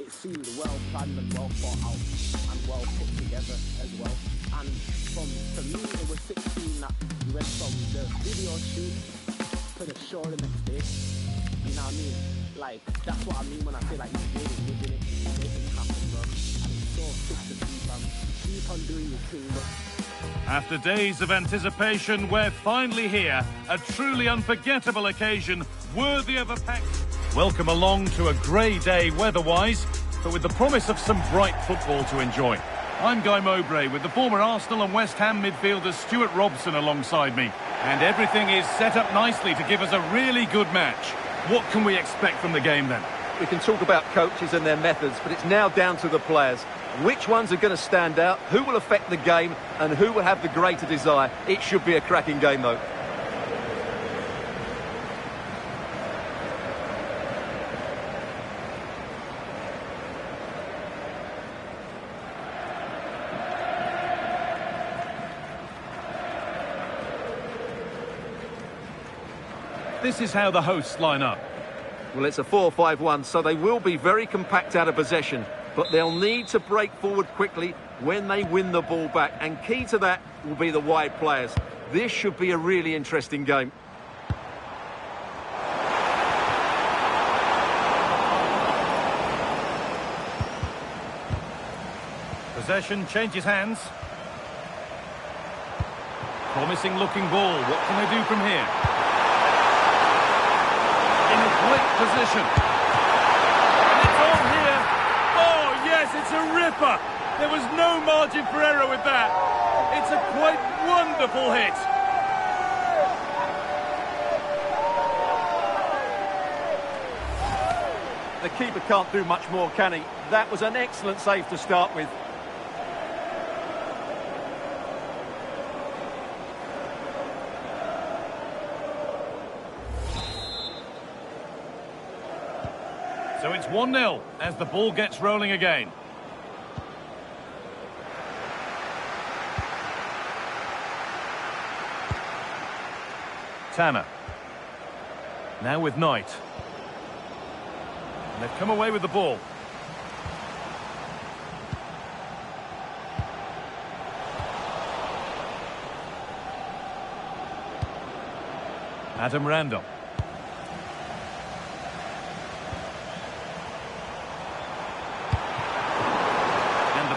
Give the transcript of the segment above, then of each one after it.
it seemed well planned and well thought out and well put together as well. And for me, it was 16 that we went from the video shoot to the show the next day. You know what I mean? Like, that's what I mean when I say like he's really living it, he's making it happen, bro. And it's so sick to see, fam. Keep on doing your thing, bro. After days of anticipation, we're finally here. A truly unforgettable occasion, worthy of a pack. Welcome along to a grey day weather-wise, but with the promise of some bright football to enjoy. I'm Guy Mowbray with the former Arsenal and West Ham midfielder Stuart Robson alongside me. And everything is set up nicely to give us a really good match. What can we expect from the game then? We can talk about coaches and their methods, but it's now down to the players. Which ones are going to stand out, who will affect the game, and who will have the greater desire? It should be a cracking game, though. This is how the hosts line up. Well, it's a 4-5-1, so they will be very compact out of possession, but they'll need to break forward quickly when they win the ball back, and key to that will be the wide players. This should be a really interesting game. Possession changes hands. Promising looking ball. What can they do from here? In a great position. And it's on here. Oh, yes, it's a ripper. There was no margin for error with that. It's a quite wonderful hit. The keeper can't do much more, can he? That was an excellent save to start with. So it's 1-0 as the ball gets rolling again. Tanner. Now with Knight. And they've come away with the ball. Adam Randall.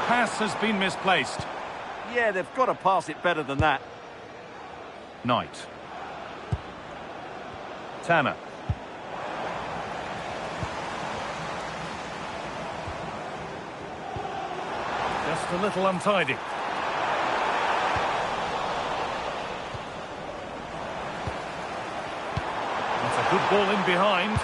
Pass has been misplaced. Yeah, they've got to pass it better than that. Knight. Tanner. Just a little untidy. That's a good ball in behind.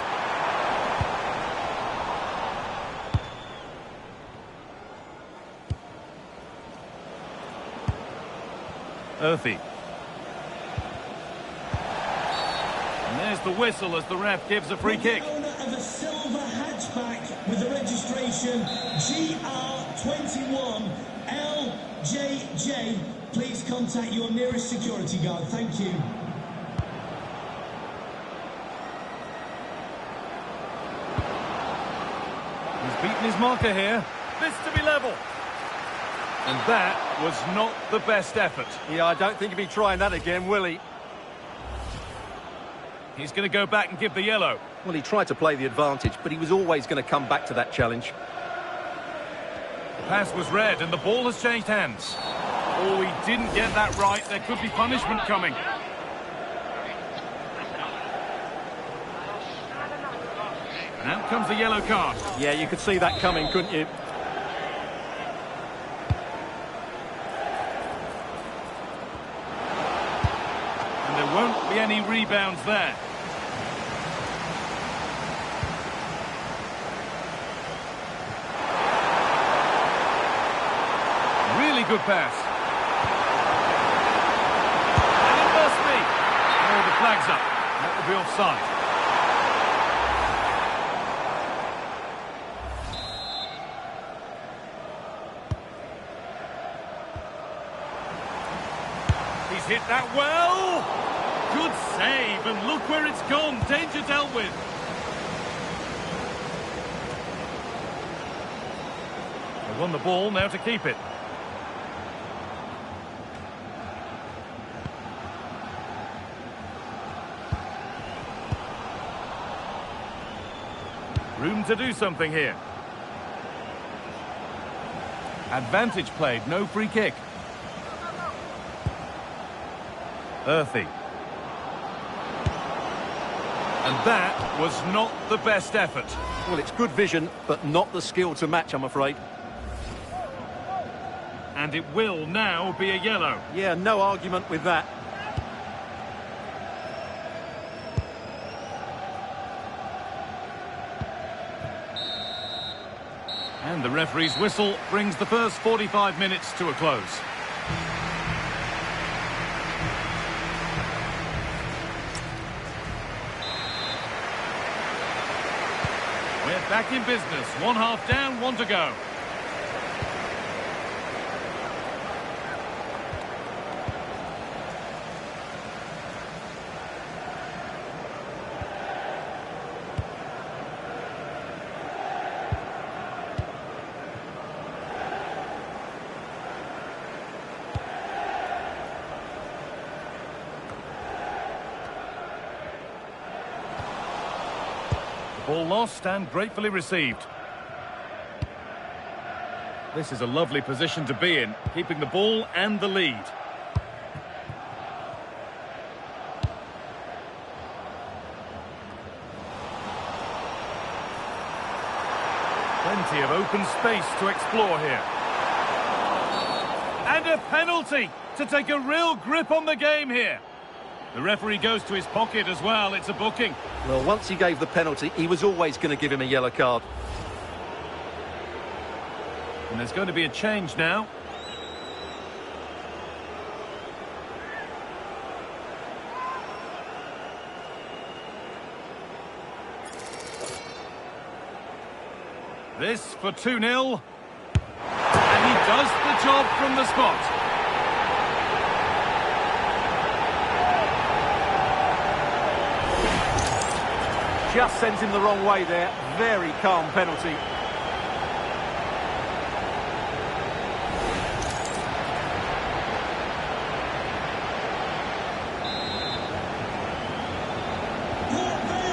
Earthy. And there's the whistle as the ref gives a free kick. The owner of a silver hatchback with the registration GR21LJJ, please contact your nearest security guard. Thank you. He's beaten his marker here. This to be level. And that was not the best effort. Yeah, I don't think he'll be trying that again, will he? He's going to go back and give the yellow. Well, he tried to play the advantage, but he was always going to come back to that challenge. The pass was red and the ball has changed hands. Oh, he didn't get that right. There could be punishment coming. And out comes the yellow card. Yeah, you could see that coming, couldn't you? Won't be any rebounds there. Really good pass. And it must be. Oh, the flag's up. That will be offside. He's hit that well. Good save, and look where it's gone. Danger dealt with. They won the ball, now to keep it. Room to do something here. Advantage played, no free kick. Earthy. And that was not the best effort. Well, it's good vision, but not the skill to match, I'm afraid. And it will now be a yellow. Yeah, no argument with that. And the referee's whistle brings the first 45 minutes to a close. We're back in business. One half down, one to go. Ball lost and gratefully received. This is a lovely position to be in, keeping the ball and the lead. Plenty of open space to explore here. And a penalty to take a real grip on the game here. The referee goes to his pocket as well. It's a booking. Well, once he gave the penalty, he was always going to give him a yellow card. And there's going to be a change now. This for 2-0. And he does the job from the spot. Just sends him the wrong way there. Very calm penalty.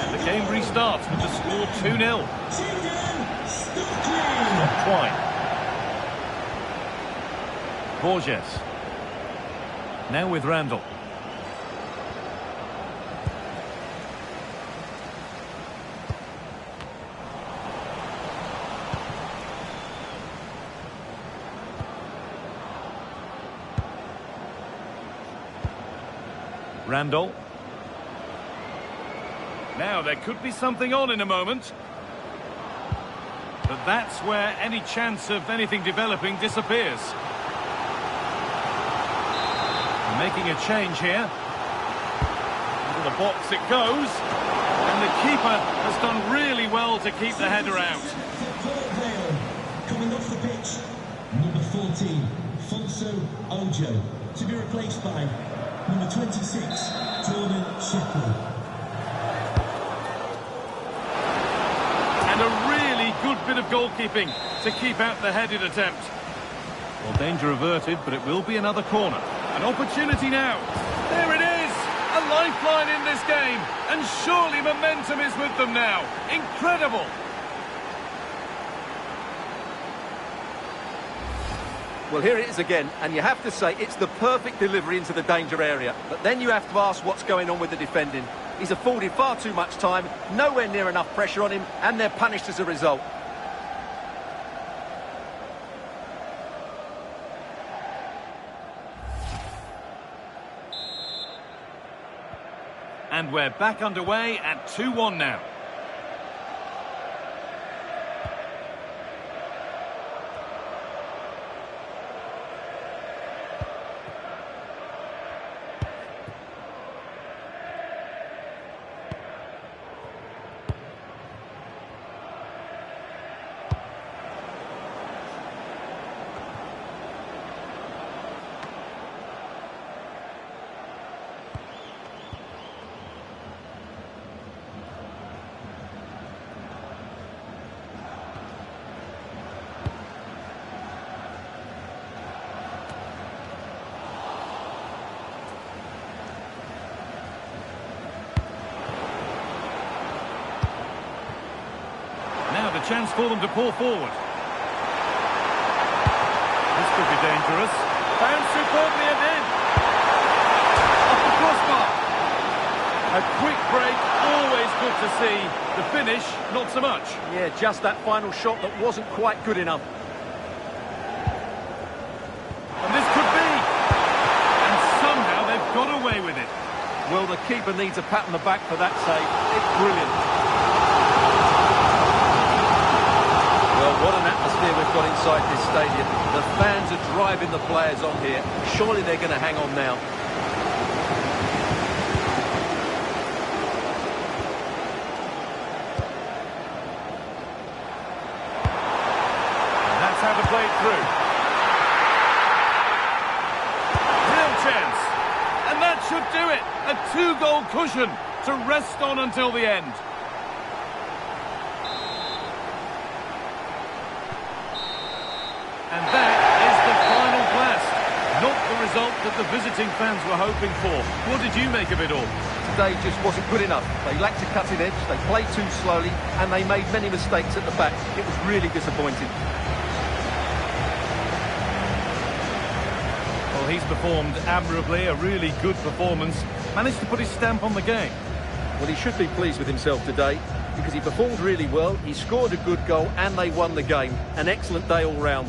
And the game restarts with the score 2-0. Not quite. Borges. Now with Randall. Randall. Now, there could be something on in a moment. But that's where any chance of anything developing disappears. Making a change here. Into the box it goes. And the keeper has done really well to keep the header out. Coming off the pitch, number 14, Fonso Ojo, to be replaced by number 26, Jordan Shepherd. And a really good bit of goalkeeping to keep out the headed attempt. Well, danger averted, but it will be another corner. An opportunity now. There it is! A lifeline in this game. And surely momentum is with them now. Incredible! Well, here it is again, and you have to say it's the perfect delivery into the danger area. But then you have to ask what's going on with the defending. He's afforded far too much time, nowhere near enough pressure on him, and they're punished as a result. And we're back underway at 2-1 now. chance for them to pour forward. This could be dangerous. Found superbly and in. Off the crossbar. A quick break, always good to see. The finish, not so much. Yeah, just that final shot that wasn't quite good enough. And this could be. And somehow they've got away with it. Well, the keeper needs a pat on the back for that save. It's brilliant. Well, what an atmosphere we've got inside this stadium. The fans are driving the players on here. Surely they're going to hang on now. And that's how to play it through. Real chance. And that should do it. A 2-goal cushion to rest on until the end. And that is the final blast. Not the result that the visiting fans were hoping for. What did you make of it all? Today just wasn't good enough. They lacked a cutting edge, they played too slowly, and they made many mistakes at the back. It was really disappointing. Well, he's performed admirably, a really good performance. Managed to put his stamp on the game. Well, he should be pleased with himself today because he performed really well, he scored a good goal, and they won the game. An excellent day all round.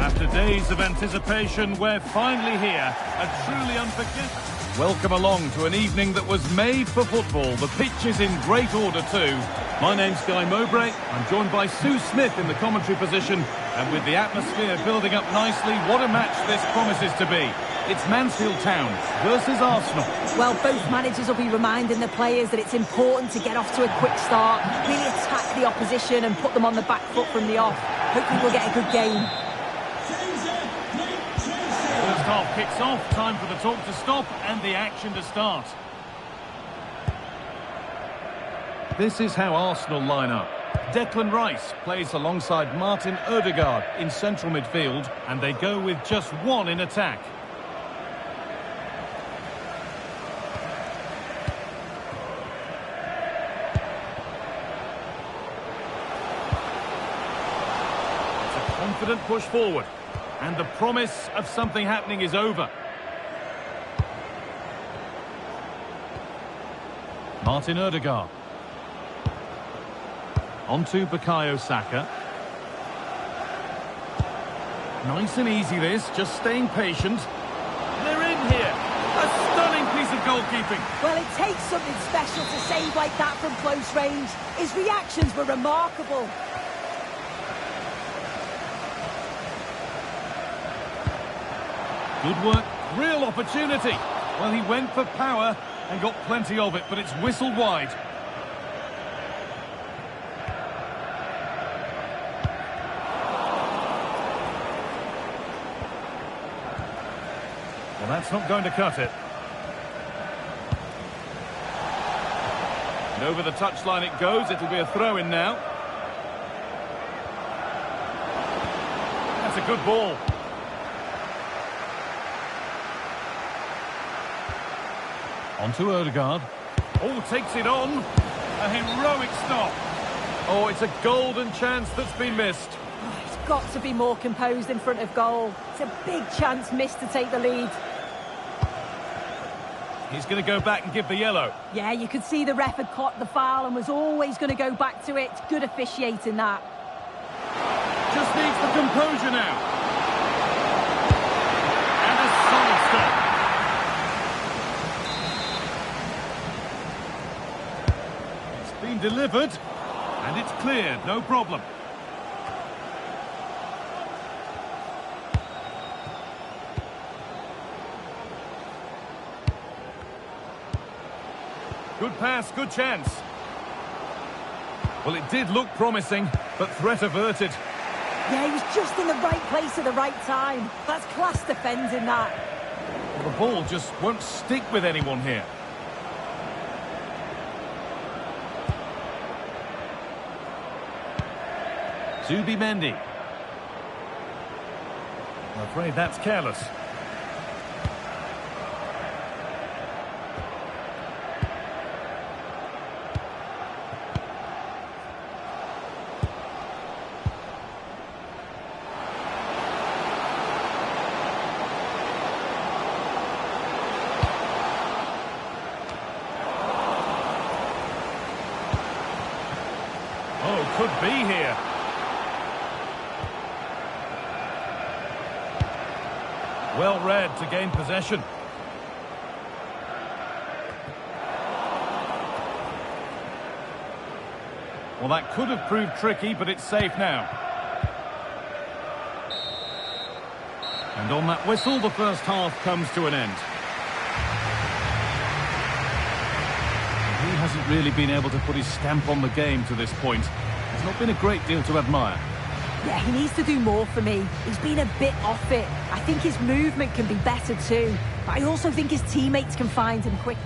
After days of anticipation, we're finally here. A truly unforgettable. Welcome along to an evening that was made for football. The pitch is in great order too. My name's Guy Mowbray. I'm joined by Sue Smith in the commentary position. And with the atmosphere building up nicely, what a match this promises to be. It's Mansfield Town versus Arsenal. Well, both managers will be reminding the players that it's important to get off to a quick start, really attack the opposition and put them on the back foot from the off. Hopefully we'll get a good game. First half kicks off, time for the talk to stop and the action to start. This is how Arsenal line up. Declan Rice plays alongside Martin Ødegaard in central midfield, and they go with just one in attack. It's a confident push forward. And the promise of something happening is over. Martin Ødegaard. On to Bukayo Saka. Nice and easy this, just staying patient. They're in here. A stunning piece of goalkeeping. Well, it takes something special to save like that from close range. His reactions were remarkable. Good work, real opportunity. Well, he went for power and got plenty of it, but it's whistled wide. Well, that's not going to cut it. And over the touchline it goes, it'll be a throw-in now. That's a good ball. On to Ødegaard. Oh, takes it on. A heroic stop. Oh, it's a golden chance that's been missed. Oh, he's got to be more composed in front of goal. It's a big chance missed to take the lead. He's going to go back and give the yellow. Yeah, you could see the ref had caught the foul and was always going to go back to it. Good officiating that. Just needs the composure now. And a solid stop. It's been delivered. And it's cleared, no problem. Good pass, good chance. Well, it did look promising, but threat averted. Yeah, he was just in the right place at the right time. That's class defending that. Well, the ball just won't stick with anyone here. Zubimendi. I'm afraid that's careless. Oh, could be here. Well read to gain possession. Well, that could have proved tricky, but it's safe now. And on that whistle, the first half comes to an end. He hasn't really been able to put his stamp on the game to this point. There's not been a great deal to admire. Yeah, he needs to do more for me. He's been a bit off it. I think his movement can be better too. But I also think his teammates can find him quick.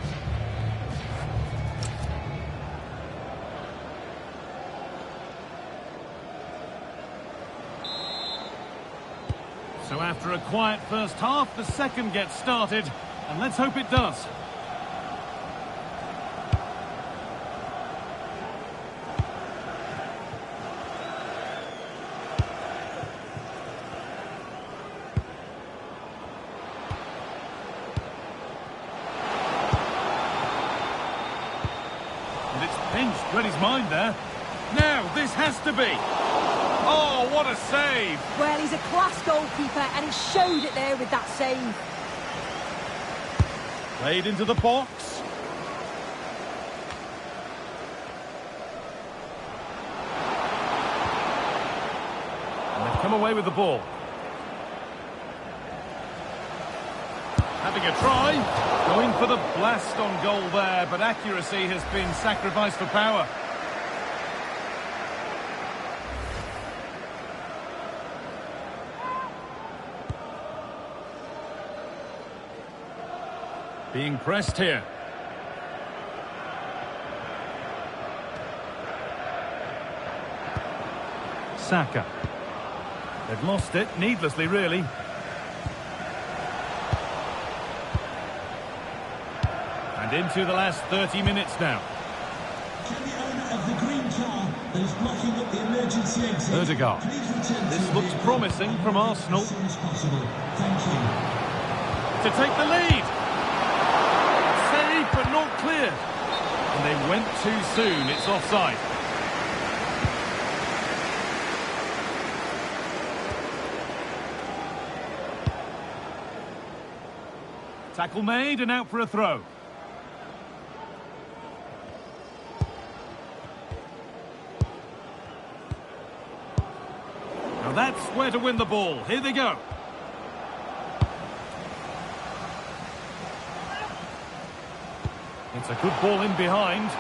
So after a quiet first half, the second gets started. And let's hope it does. And it's pinched, read his mind there. Now, this has to be. Oh, what a save! Well, he's a class goalkeeper, and he showed it there with that save. Played into the box. And they've come away with the ball. Having a try. Going for the blast on goal there, but accuracy has been sacrificed for power. Being pressed here. Saka. They've lost it, needlessly really. And into the last 30 minutes now. Can the owner of the green car that is blocking up the emergency exit Ødegaard. please return This to looks the promising from Arsenal. as soon as possible. Thank you. To take the lead. Saved but not cleared. And they went too soon. It's offside. Tackle made and out for a throw. Now that's where to win the ball. Here they go. It's a good ball in behind.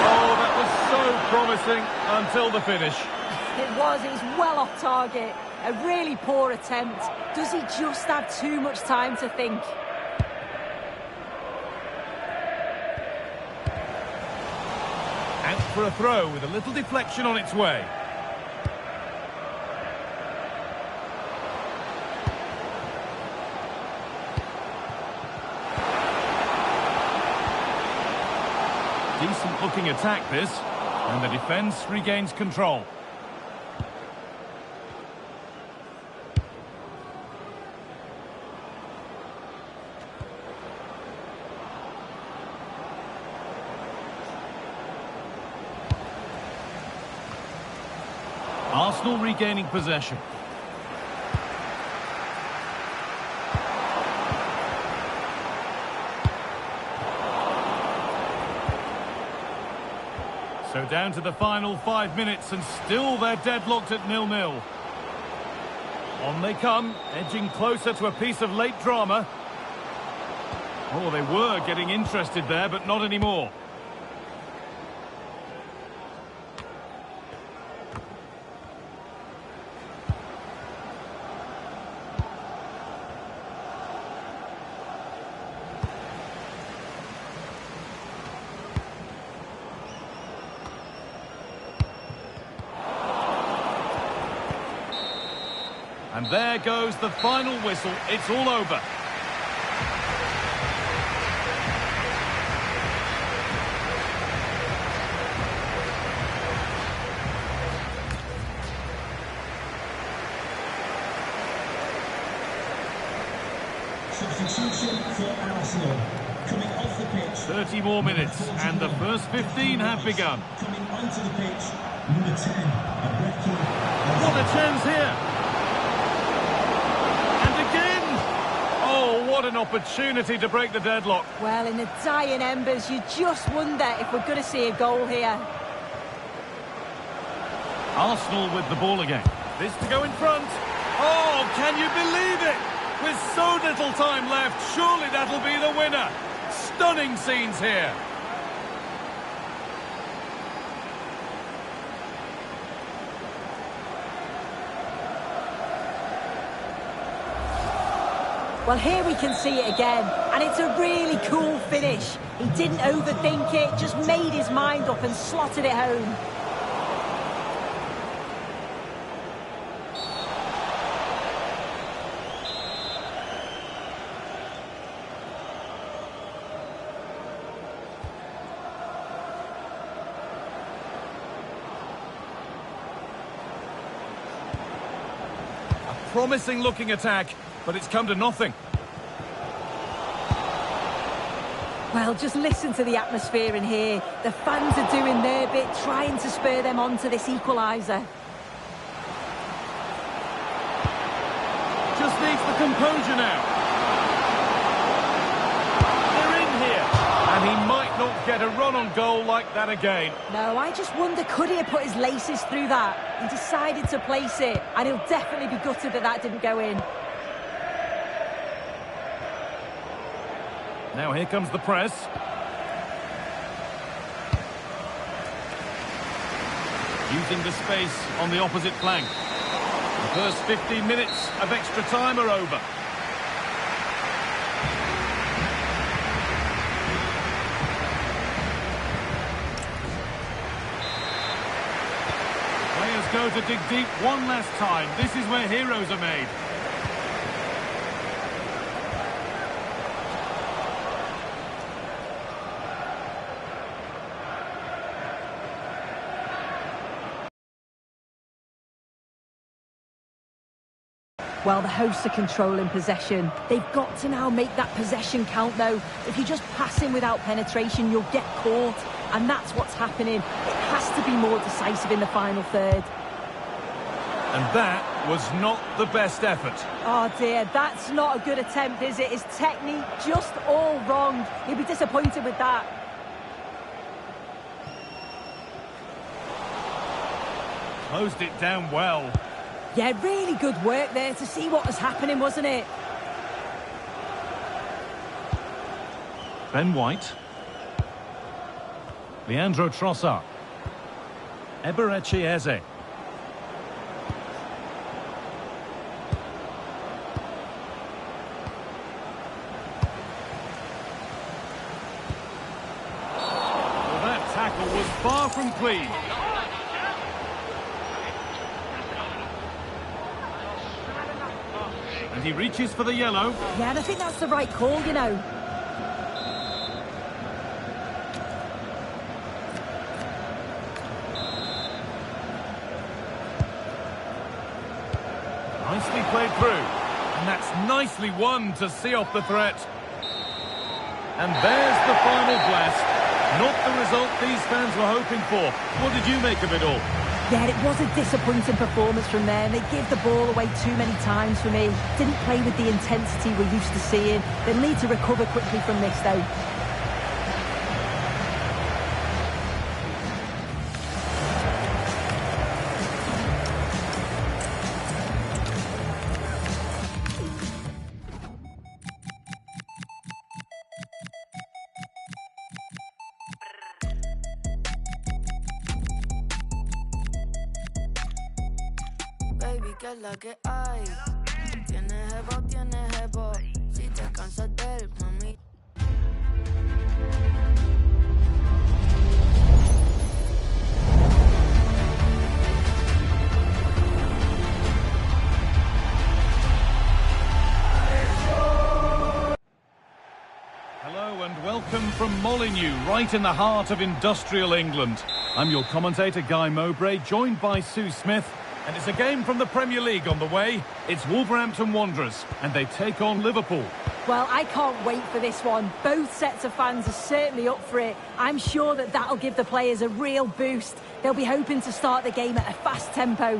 Oh, that was so promising until the finish. It was well off target. A really poor attempt. Does he just have too much time to think? Out for a throw with a little deflection on its way. Decent looking attack this, and the defence regains control. Arsenal regaining possession. So down to the final 5 minutes and still they're deadlocked at 0-0. On they come, edging closer to a piece of late drama. Oh, they were getting interested there, but not anymore. And there goes the final whistle. It's all over. Substitution for Arsenal. Coming off the pitch. 30 more minutes, and the first 15 have begun. Coming onto the pitch, number 10, Abreki. What a chance here! What an opportunity to break the deadlock. Well, in the dying embers, you just wonder if we're going to see a goal here. Arsenal with the ball again. This to go in front. Oh, can you believe it? With so little time left, surely that'll be the winner. Stunning scenes here. Well, here we can see it again, and it's a really cool finish. He didn't overthink it, just made his mind up and slotted it home. A promising looking attack. But it's come to nothing. Well, just listen to the atmosphere in here. The fans are doing their bit, trying to spur them on to this equaliser. Just needs the composure now. They're in here. And he might not get a run on goal like that again. No, I just wonder, could he have put his laces through that? He decided to place it, and he'll definitely be gutted that didn't go in. Now here comes the press. Using the space on the opposite flank. The first 15 minutes of extra time are over. Players go to dig deep one last time. This is where heroes are made. Well, the hosts are controlling possession. They've got to now make that possession count, though. If you're just passing without penetration, you'll get caught. And that's what's happening. It has to be more decisive in the final third. And that was not the best effort. Oh, dear. That's not a good attempt, is it? His technique just all wrong. He'll be disappointed with that. Closed it down well. Yeah, really good work there to see what was happening, wasn't it? Ben White. Leandro Trossard. Eberechi Eze. Well, that tackle was far from clean. And he reaches for the yellow. Yeah, and I think that's the right call, you know. Nicely played through. And that's nicely won to see off the threat. And there's the final blast. Not the result these fans were hoping for. What did you make of it all? Yeah, it was a disappointing performance from them. They gave the ball away too many times for me. Didn't play with the intensity we're used to seeing. They'll need to recover quickly from this, though. que es la que hay. Tienes jevo. Si te cansas de él, mami. Hello and welcome from Molineux, right in the heart of industrial England. I'm your commentator, Guy Mowbray, joined by Sue Smith. And it's a game from the Premier League on the way. It's Wolverhampton Wanderers, and they take on Liverpool. Well, I can't wait for this one. Both sets of fans are certainly up for it. I'm sure that'll give the players a real boost. They'll be hoping to start the game at a fast tempo.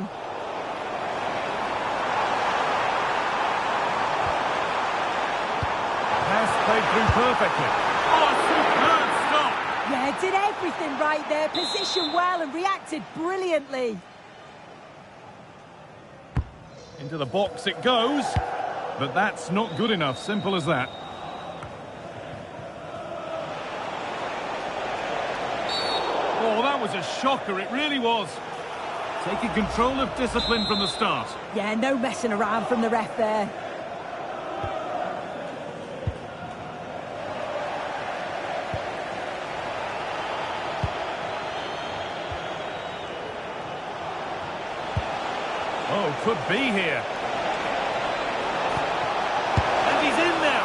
Pass played through perfectly. Oh, superb stop! Yeah, did everything right there. Positioned well and reacted brilliantly. Into the box it goes, but that's not good enough, simple as that. Oh, that was a shocker, it really was. Taking control of discipline from the start. Yeah, no messing around from the ref there. Oh, could be here. And he's in now.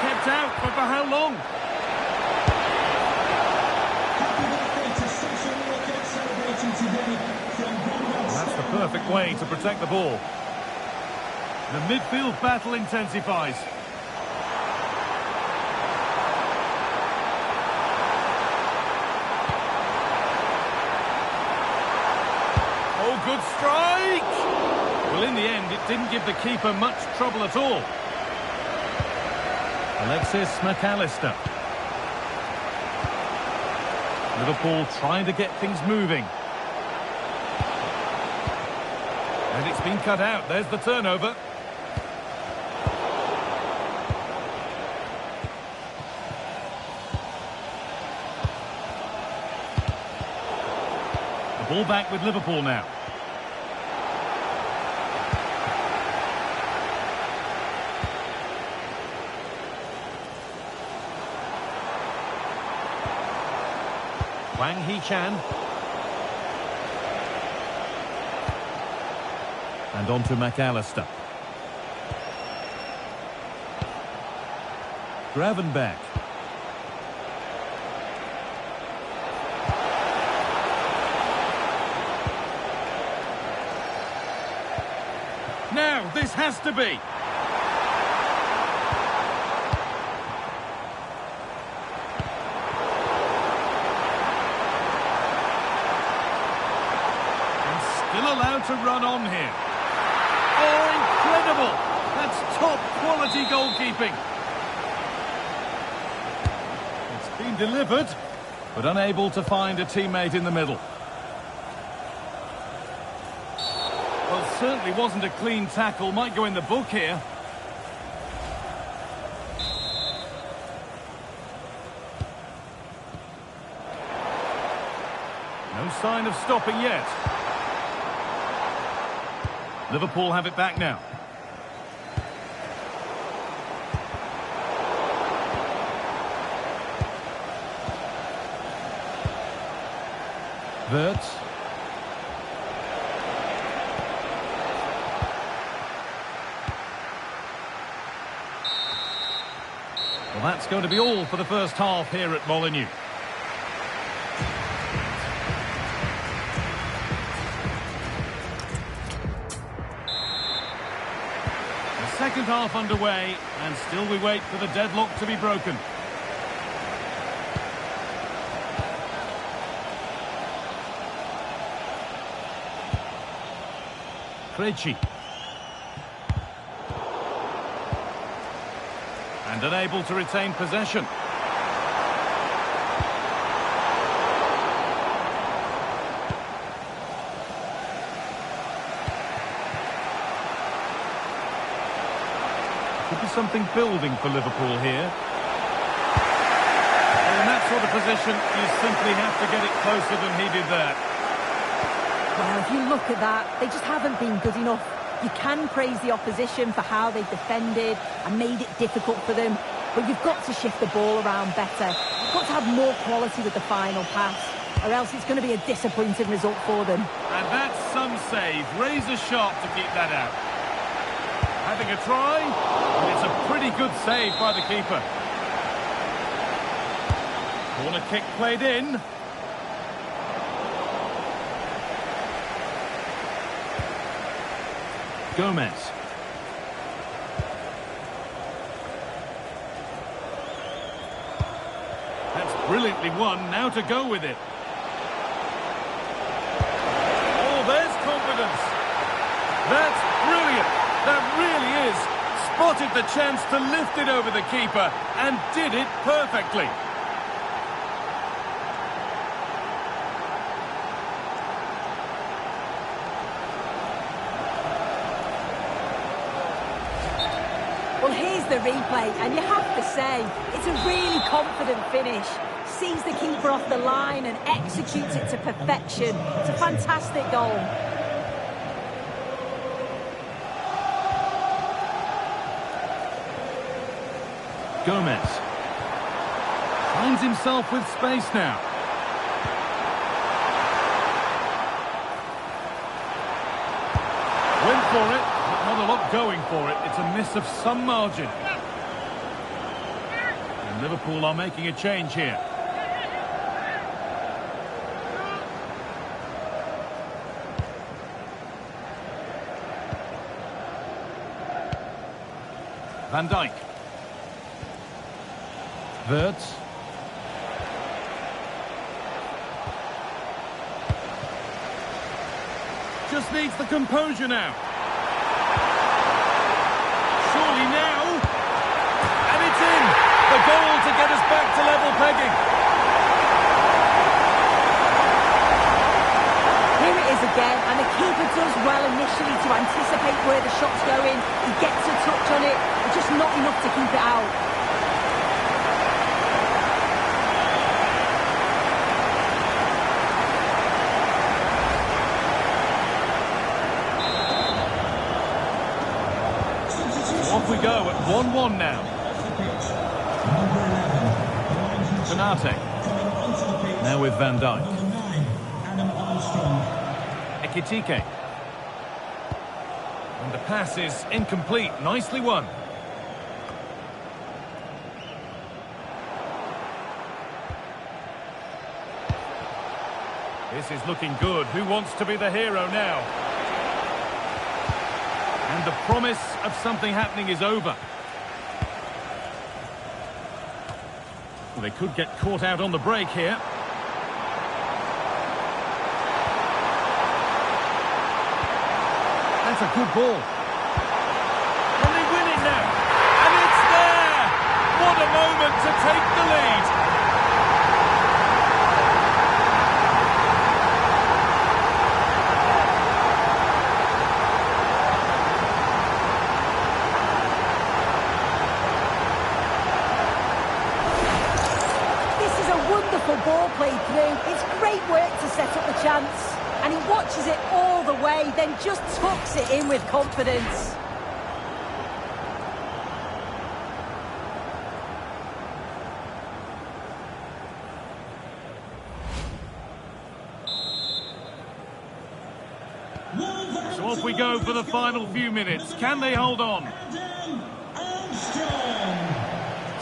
Kept out, but for how long? That's the perfect way to protect the ball. The midfield battle intensifies. Oh, good strike! Well, in the end, it didn't give the keeper much trouble at all. Alexis Mac Allister. Liverpool trying to get things moving. And it's been cut out. There's the turnover. The ball back with Liverpool now. Wang Hee-chan. And on to Mac Allister. Gravenberch. Now, this has to be. Allowed to run on here. Oh, incredible! That's top quality goalkeeping. It's been delivered, but unable to find a teammate in the middle. Well, certainly wasn't a clean tackle. Might go in the book here. No sign of stopping yet. Liverpool have it back now. Wirtz. Well, that's going to be all for the first half here at Molineux. Second half underway, and still we wait for the deadlock to be broken. Krejci. And unable to retain possession. Could be something building for Liverpool here. In that sort of position, you simply have to get it closer than he did there. Well, if you look at that, they just haven't been good enough. You can praise the opposition for how they defended and made it difficult for them, but you've got to shift the ball around better. You've got to have more quality with the final pass, or else it's going to be a disappointing result for them. And that's some save. Razor sharp to keep that out. Having a try, and it's a pretty good save by the keeper. Corner kick played in. Gomez. That's brilliantly won, now to go with it. Oh, there's confidence. That's brilliant. That really is. Spotted the chance to lift it over the keeper and did it perfectly. Well, here's the replay, and you have to say, it's a really confident finish. Sees the keeper off the line and executes it to perfection. It's a fantastic goal. Gomez. Finds himself with space now. Went for it. Not a lot going for it. It's a miss of some margin. And Liverpool are making a change here. Van Dijk. Wirtz. Just needs the composure now. Surely now. And it's in. The goal to get us back to level pegging. Here it is again, and the keeper does well initially to anticipate where the shot's going. He gets a touch on it, but just not enough to keep it out. Off we go at 1-1 now. Konate. Now with Van Dijk. Ekitike. And the pass is incomplete. Nicely won. This is looking good. Who wants to be the hero now? And the promise of something happening is over. Well, they could get caught out on the break here. That's a good ball. Can they win it now? And it's there! What a moment to take the lead. Wonderful ball played through. It's great work to set up the chance. And he watches it all the way, then just tucks it in with confidence. So off we go for the final few minutes. Can they hold on?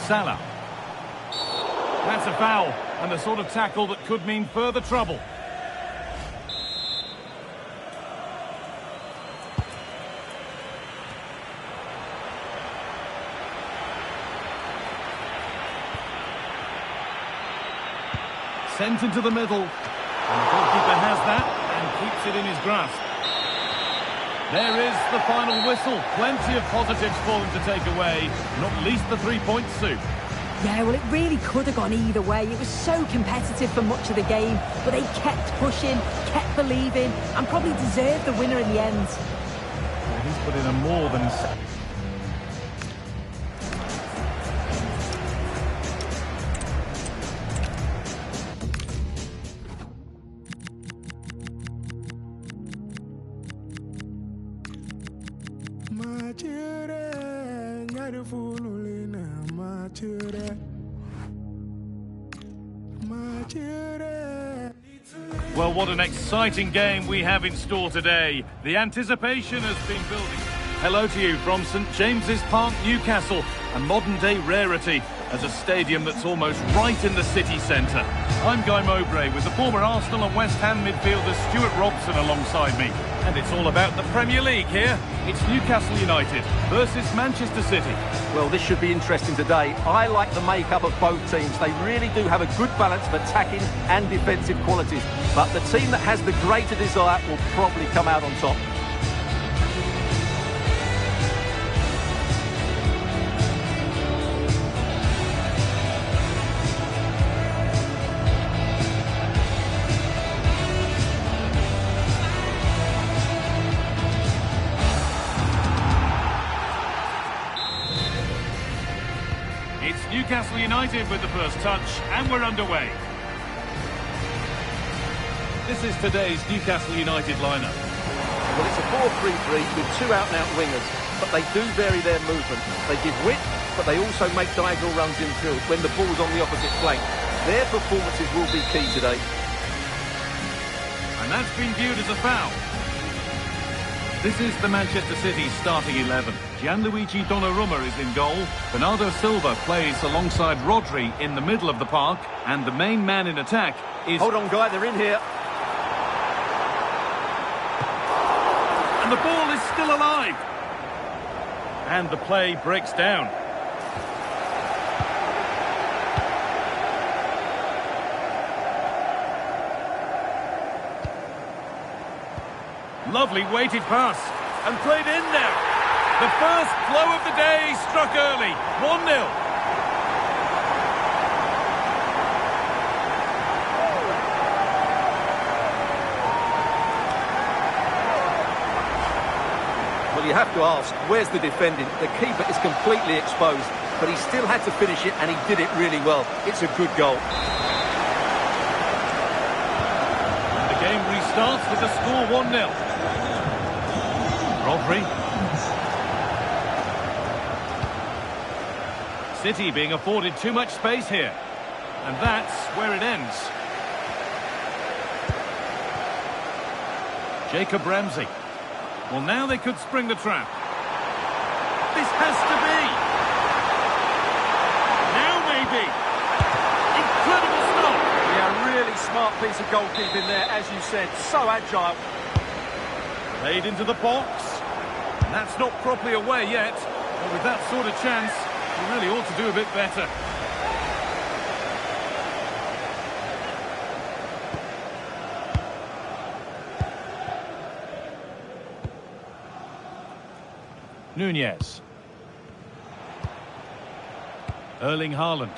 Salah. That's a foul, and the sort of tackle that could mean further trouble. Sent into the middle, and the goalkeeper has that and keeps it in his grasp. There is the final whistle. Plenty of positives for them to take away, not least the 3 points, Sue. Yeah, well, it really could have gone either way. It was so competitive for much of the game, but they kept pushing, kept believing, and probably deserved the winner in the end. Well, he's put in a more than... Well, what an exciting game we have in store today. The anticipation has been building. Hello to you from St James's Park, Newcastle, a modern-day rarity as a stadium that's almost right in the city centre. I'm Guy Mowbray with the former Arsenal and West Ham midfielder Stuart Robson alongside me. And it's all about the Premier League here. It's Newcastle United versus Manchester City. Well, this should be interesting today. I like the makeup of both teams. They really do have a good balance of attacking and defensive qualities. But the team that has the greater desire will probably come out on top. It's Newcastle United with the first touch, and we're underway. This is today's Newcastle United lineup. Well, it's a 4-3-3 with two out-and-out wingers, but they do vary their movement. They give width, but they also make diagonal runs infield when the ball's on the opposite flank. Their performances will be key today. And that's been viewed as a foul. This is the Manchester City starting 11. Gianluigi Donnarumma is in goal. Bernardo Silva plays alongside Rodri in the middle of the park. And the main man in attack is... Hold on, Guy, they're in here. And the ball is still alive. And the play breaks down. Lovely weighted pass. And played in there. The first blow of the day struck early. 1-0. Well, you have to ask, where's the defending? The keeper is completely exposed, but he still had to finish it, and he did it really well. It's a good goal. And the game restarts with the score 1-0. Rodri. City being afforded too much space here. And that's where it ends. Jacob Ramsey. Well, now they could spring the trap. This has to be. Now maybe. Incredible stop. Yeah, really smart piece of goalkeeping there, as you said. So agile. Played into the box. And that's not properly away yet. But with that sort of chance, you really ought to do a bit better. Nunez. Erling Haaland.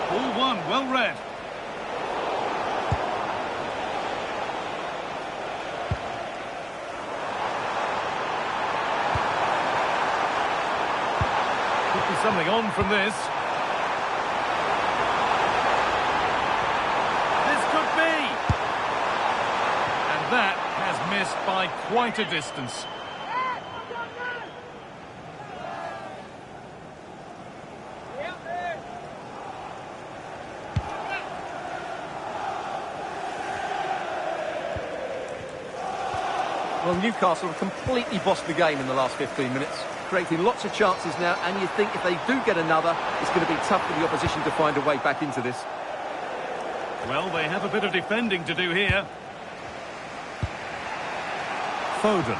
Ball one, well read. Could be something on from this. This could be. And that has missed by quite a distance. Well, Newcastle have completely bossed the game in the last 15 minutes, creating lots of chances now, and you think if they do get another, it's going to be tough for the opposition to find a way back into this. Well, they have a bit of defending to do here. Foden.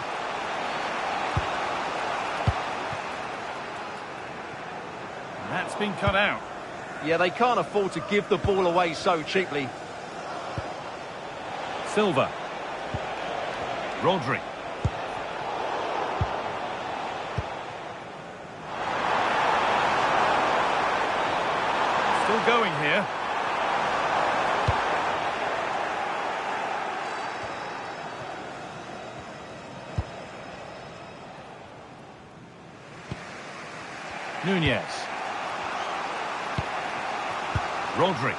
That's been cut out. Yeah, they can't afford to give the ball away so cheaply. Silva. Rodri. Still going here. Nunez. Rodri.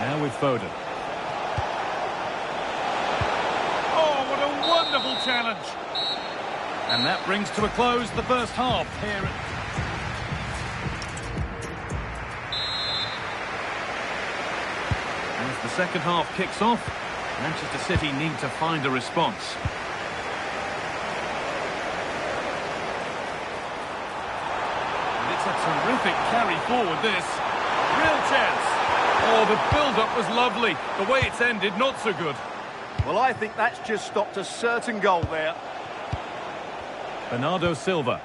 Now with Foden. incredible challenge. And that brings to a close the first half here. And as the second half kicks off, Manchester City need to find a response. And it's a terrific carry forward, this. Real chance. Oh, the build-up was lovely. The way it's ended, not so good. Well, I think that's just stopped a certain goal there. Bernardo Silva.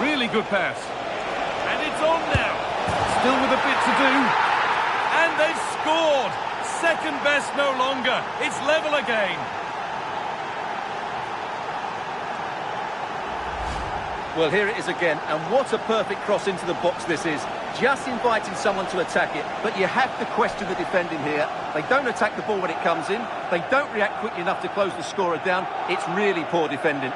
Really good pass. And it's on now. Still with a bit to do. And they've scored. Second best no longer. It's level again. Well, here it is again, and what a perfect cross into the box this is. Just inviting someone to attack it, but you have to question the defending here. They don't attack the ball when it comes in. They don't react quickly enough to close the scorer down. It's really poor defending.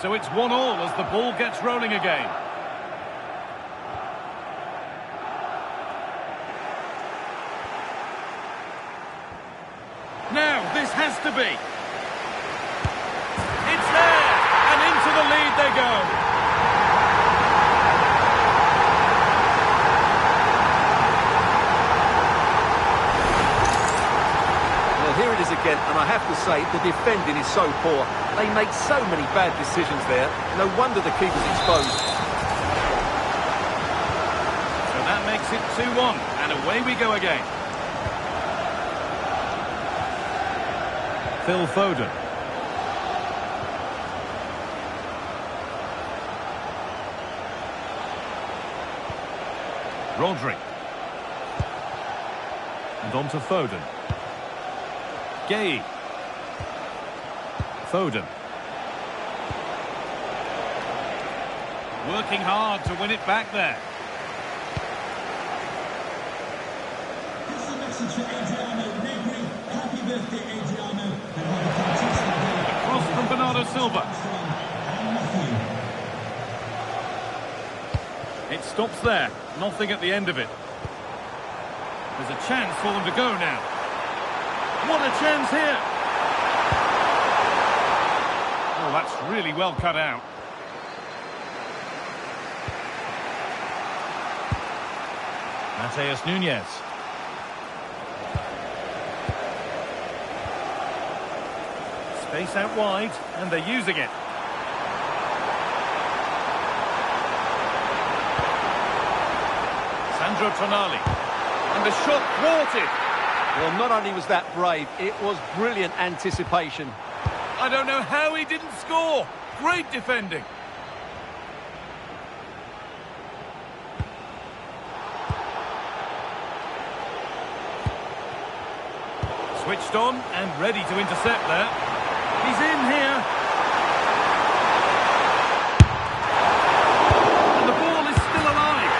So it's 1-1 as the ball gets rolling again. Now, this has to be. It's there, and into the lead they go. Well, here it is again, and I have to say, the defending is so poor. They make so many bad decisions there. No wonder the keeper's exposed. So that makes it 2-1, and away we go again. Phil Foden. Rodri. And on to Foden. Gay. Foden. Working hard to win it back there. Here's the message for Adriano Negri. Happy birthday, Adriano. Cross from Bernardo Silva. It stops there. Nothing at the end of it. There's a chance for them to go now. What a chance here. Oh, that's really well cut out. Mateus Nunes. Space out wide, and they're using it. Sandro Tonali. And the shot thwarted. Well, not only was that brave, it was brilliant anticipation. I don't know how he didn't score. Great defending. Switched on and ready to intercept there. He's in here. And the ball is still alive.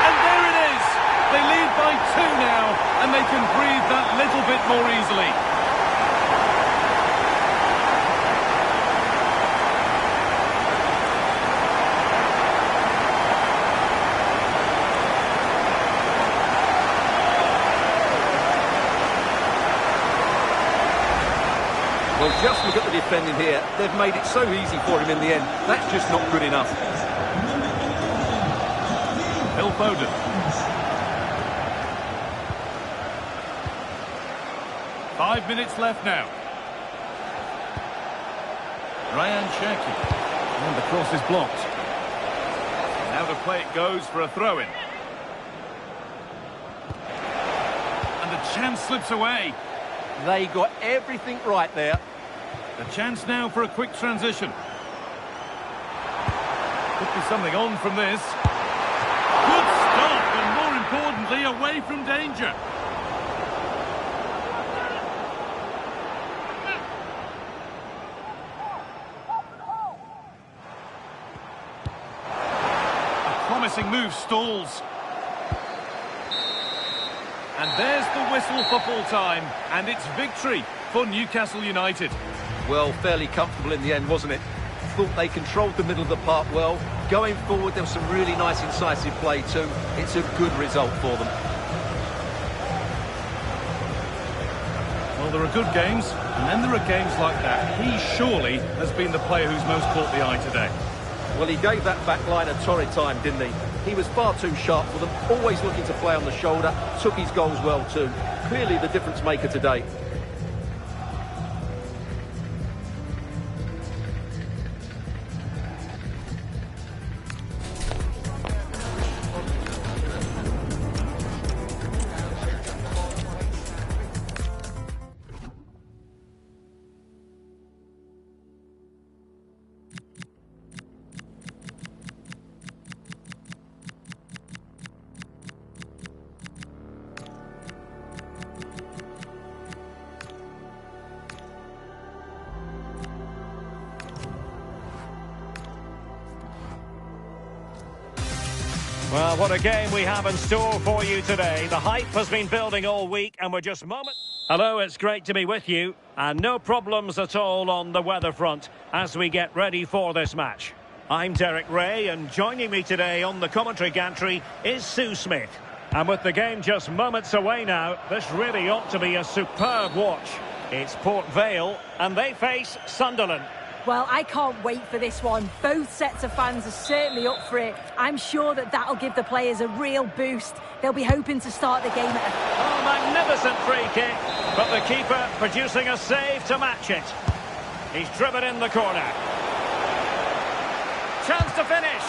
And there it is. They lead by 2 now, and they can breathe that little bit more easily. Well, just look at the defending here. They've made it so easy for him in the end. That's just not good enough. Phil Foden. Five minutes left now. Ryan Cherki. And the cross is blocked. Now the play it goes for a throw-in. And the chance slips away. They got everything right there. The chance now for a quick transition. Could be something on from this. Good stop, and more importantly, away from danger. A promising move stalls. And there's the whistle for full time, and it's victory for Newcastle United. Well, fairly comfortable in the end, wasn't it? Thought they controlled the middle of the park well, Going forward, there was some really nice incisive play too. It's a good result for them. Well, there are good games, and then there are games like that. He surely has been the player who's most caught the eye today. Well, he gave that back line a torrid time, didn't he? He was far too sharp for them, always looking to play on the shoulder, took his goals well too. Clearly the difference maker today. Well, what a game we have in store for you today. The hype has been building all week and we're just moments... Hello, it's great to be with you. And no problems at all on the weather front as we get ready for this match. I'm Derek Ray and joining me today on the commentary gantry is Sue Smith. And with the game just moments away now, this really ought to be a superb watch. It's Port Vale and they face Sunderland. Well, I can't wait for this one. Both sets of fans are certainly up for it. I'm sure that'll give the players a real boost. They'll be hoping to start the game at a... Oh, magnificent free kick, but the keeper producing a save to match it. He's driven in the corner. Chance to finish.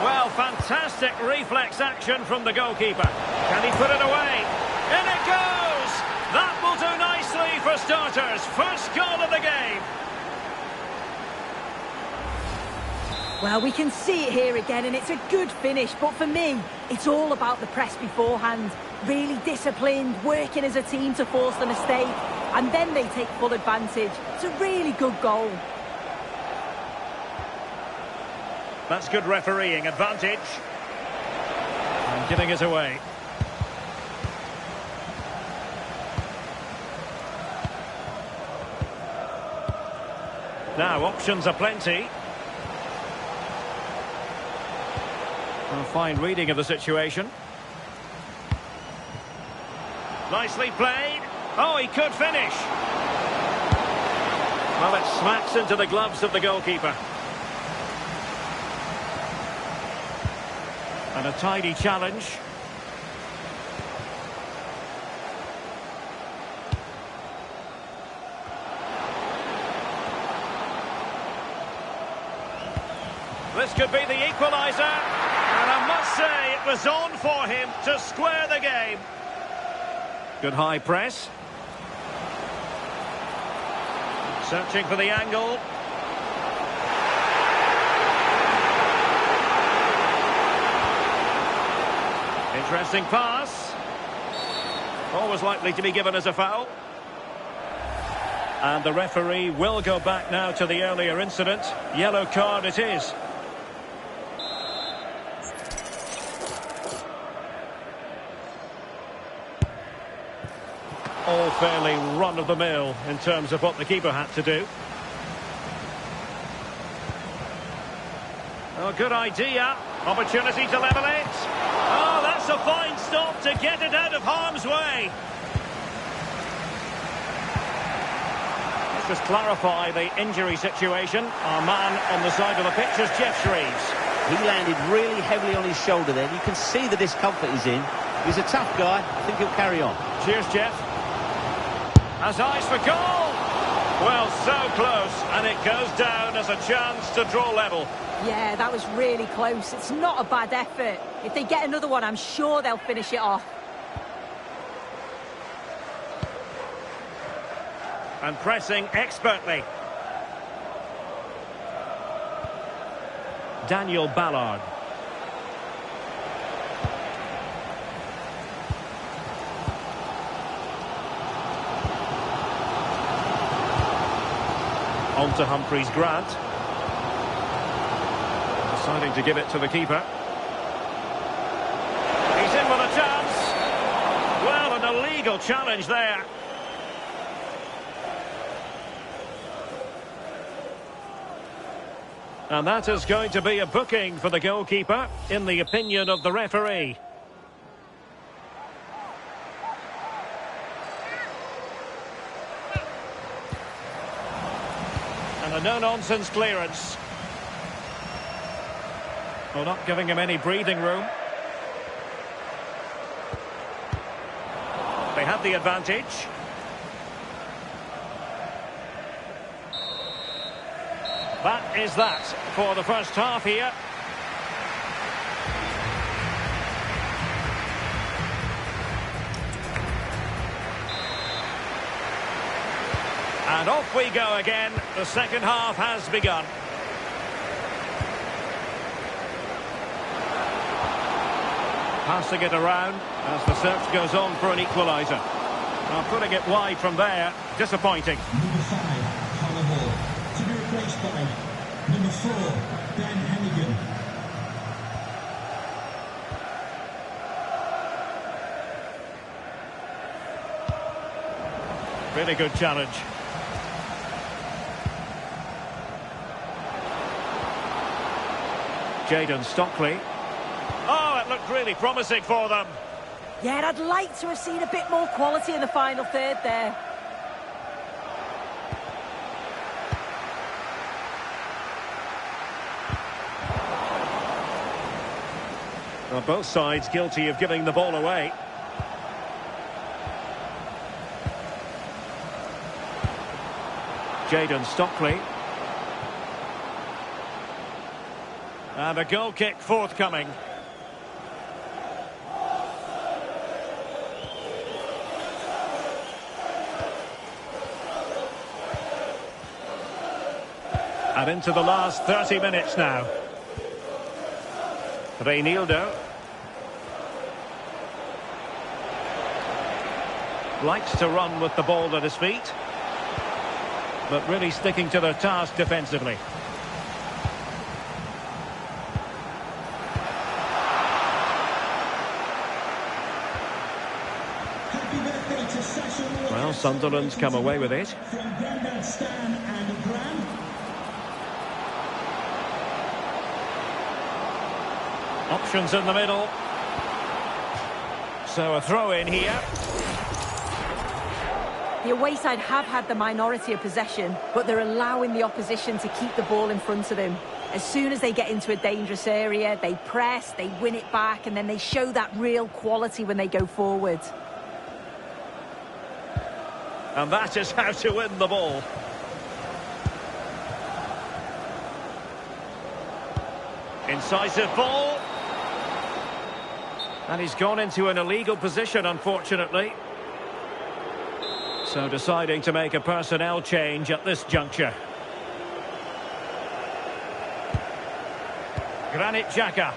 Well, fantastic reflex action from the goalkeeper. Can he put it away? In it goes! That will do nicely for starters. First goal of the game. Well, we can see it here again, and it's a good finish. But for me, it's all about the press beforehand. Really disciplined, working as a team to force the mistake. And then they take full advantage. It's a really good goal. That's good refereeing advantage. And giving it away. Now, options are plenty. A fine reading of the situation. Nicely played. Oh, he could finish. Well, it smacks into the gloves of the goalkeeper. And a tidy challenge. This could be the equaliser. And I must say, it was on for him to square the game. Good high press. Searching for the angle. Interesting pass. Always likely to be given as a foul. And the referee will go back now to the earlier incident. Yellow card it is. All fairly run-of-the-mill in terms of what the keeper had to do. Oh, good idea. Opportunity to level it. Oh, that's a fine stop to get it out of harm's way. Let's just clarify the injury situation. Our man on the side of the pitch is Geoff Shreeves. He landed really heavily on his shoulder there. You can see the discomfort he's in. He's a tough guy. I think he'll carry on. Cheers, Geoff. Has eyes for goal. Well, so close, and it goes down as a chance to draw level. Yeah, that was really close. It's not a bad effort. If they get another one, I'm sure they'll finish it off. And pressing expertly. Daniel Ballard. On to Humphreys Grant. Deciding to give it to the keeper. He's in with a chance. Well, an illegal challenge there. And that is going to be a booking for the goalkeeper, in the opinion of the referee. And a no-nonsense clearance. Well, not giving him any breathing room. They have the advantage. That is that for the first half here. And off we go again. The second half has begun. Passing it around as the search goes on for an equaliser. Now putting it wide from there, disappointing. Number 5, Connor Hall. To be replaced by number 4, Ben Hennigan. Really good challenge. Jadon Stockley. Oh, it looked really promising for them. Yeah, and I'd like to have seen a bit more quality in the final third there. Well, both sides guilty of giving the ball away. Jadon Stockley. And a goal kick forthcoming. And into the last 30 minutes now. Reinildo. Likes to run with the ball at his feet. But really sticking to their task defensively. Well, Sunderland's come away with it. From Grandad Stan and Gran. Options in the middle. So a throw in here. The away side have had the minority of possession, but they're allowing the opposition to keep the ball in front of them. As soon as they get into a dangerous area, they press, they win it back, and then they show that real quality when they go forward. And that is how to win the ball. Incisive ball. And he's gone into an illegal position, unfortunately. So deciding to make a personnel change at this juncture. Granit Xhaka.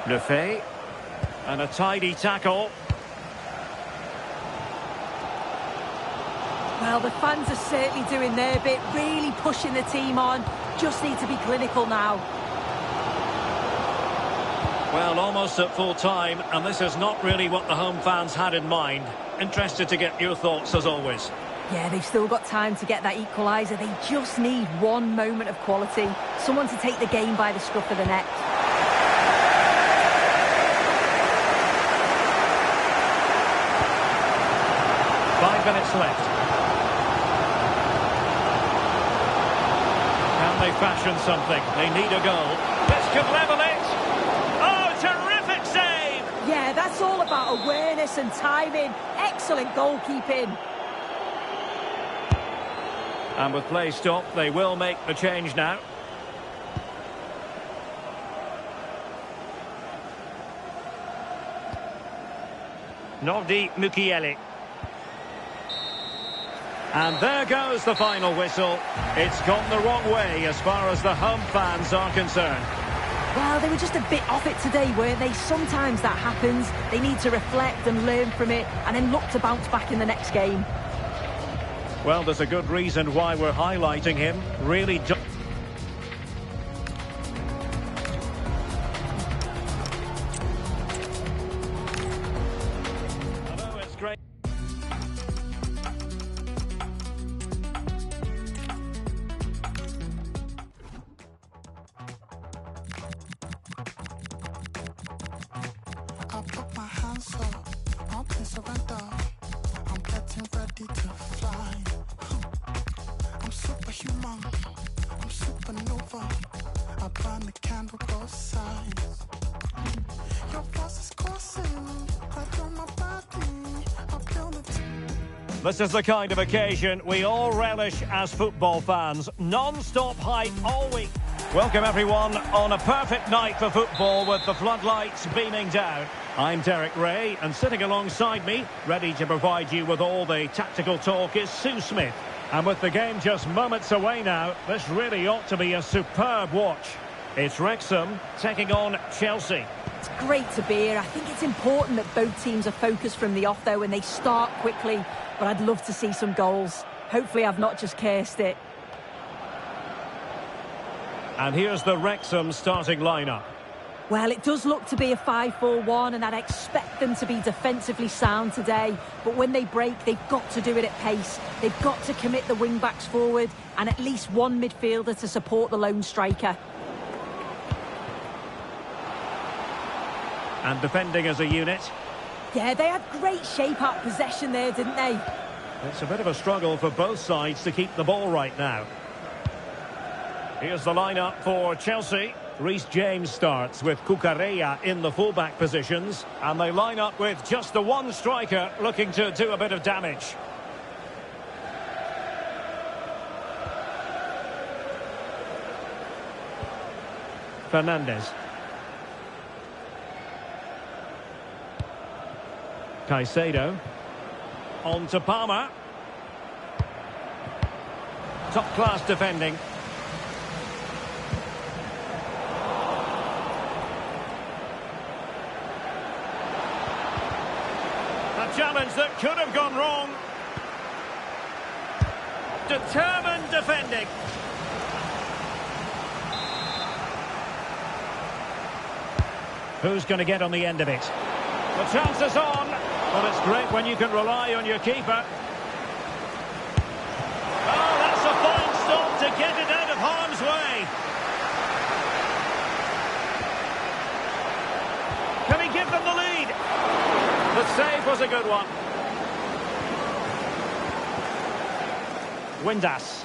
Lefebvre. And a tidy tackle. Well, the fans are certainly doing their bit, really pushing the team on. Just need to be clinical now. Well, almost at full time, and this is not really what the home fans had in mind. Interested to get your thoughts, as always. Yeah, they've still got time to get that equaliser. They just need one moment of quality. Someone to take the game by the scruff of the neck. Five minutes left. Can they fashion something? They need a goal. This could level it. Terrific save! Yeah, that's all about awareness and timing. Excellent goalkeeping. And with play stopped, they will make the change now. Nordi Mukiele. And there goes the final whistle. It's gone the wrong way as far as the home fans are concerned. Well, they were just a bit off it today, weren't they? Sometimes that happens. They need to reflect and learn from it and then look to bounce back in the next game. Well, there's a good reason why we're highlighting him. Really Hello, it's great. burn the candle both sides. Your force is coursing right on my body. I'll build it. This is the kind of occasion we all relish as football fans. Non-stop hype all week. Welcome everyone on a perfect night for football with the floodlights beaming down. I'm Derek Ray, and sitting alongside me, ready to provide you with all the tactical talk, is Sue Smith. And with the game just moments away now, this really ought to be a superb watch. It's Wrexham taking on Chelsea. It's great to be here. I think it's important that both teams are focused from the off, though, and they start quickly. But I'd love to see some goals. Hopefully I've not just cursed it. And here's the Wrexham starting lineup. Well, it does look to be a 5-4-1, and I'd expect them to be defensively sound today. But when they break, they've got to do it at pace. They've got to commit the wing-backs forward and at least one midfielder to support the lone striker. And defending as a unit. Yeah, they had great shape-up possession there, didn't they? It's a bit of a struggle for both sides to keep the ball right now. Here's the lineup for Chelsea. Reece James starts with Cucurella in the fullback positions, and they line up with just the one striker looking to do a bit of damage. Fernandes. Caicedo. On to Palmer. Top-class defending. A challenge that could have gone wrong. Determined defending. Who's going to get on the end of it? The chance is on. But it's great when you can rely on your keeper. Oh, that's a fine stop to get it out of harm's way. Can he give them the lead? The save was a good one. Windass.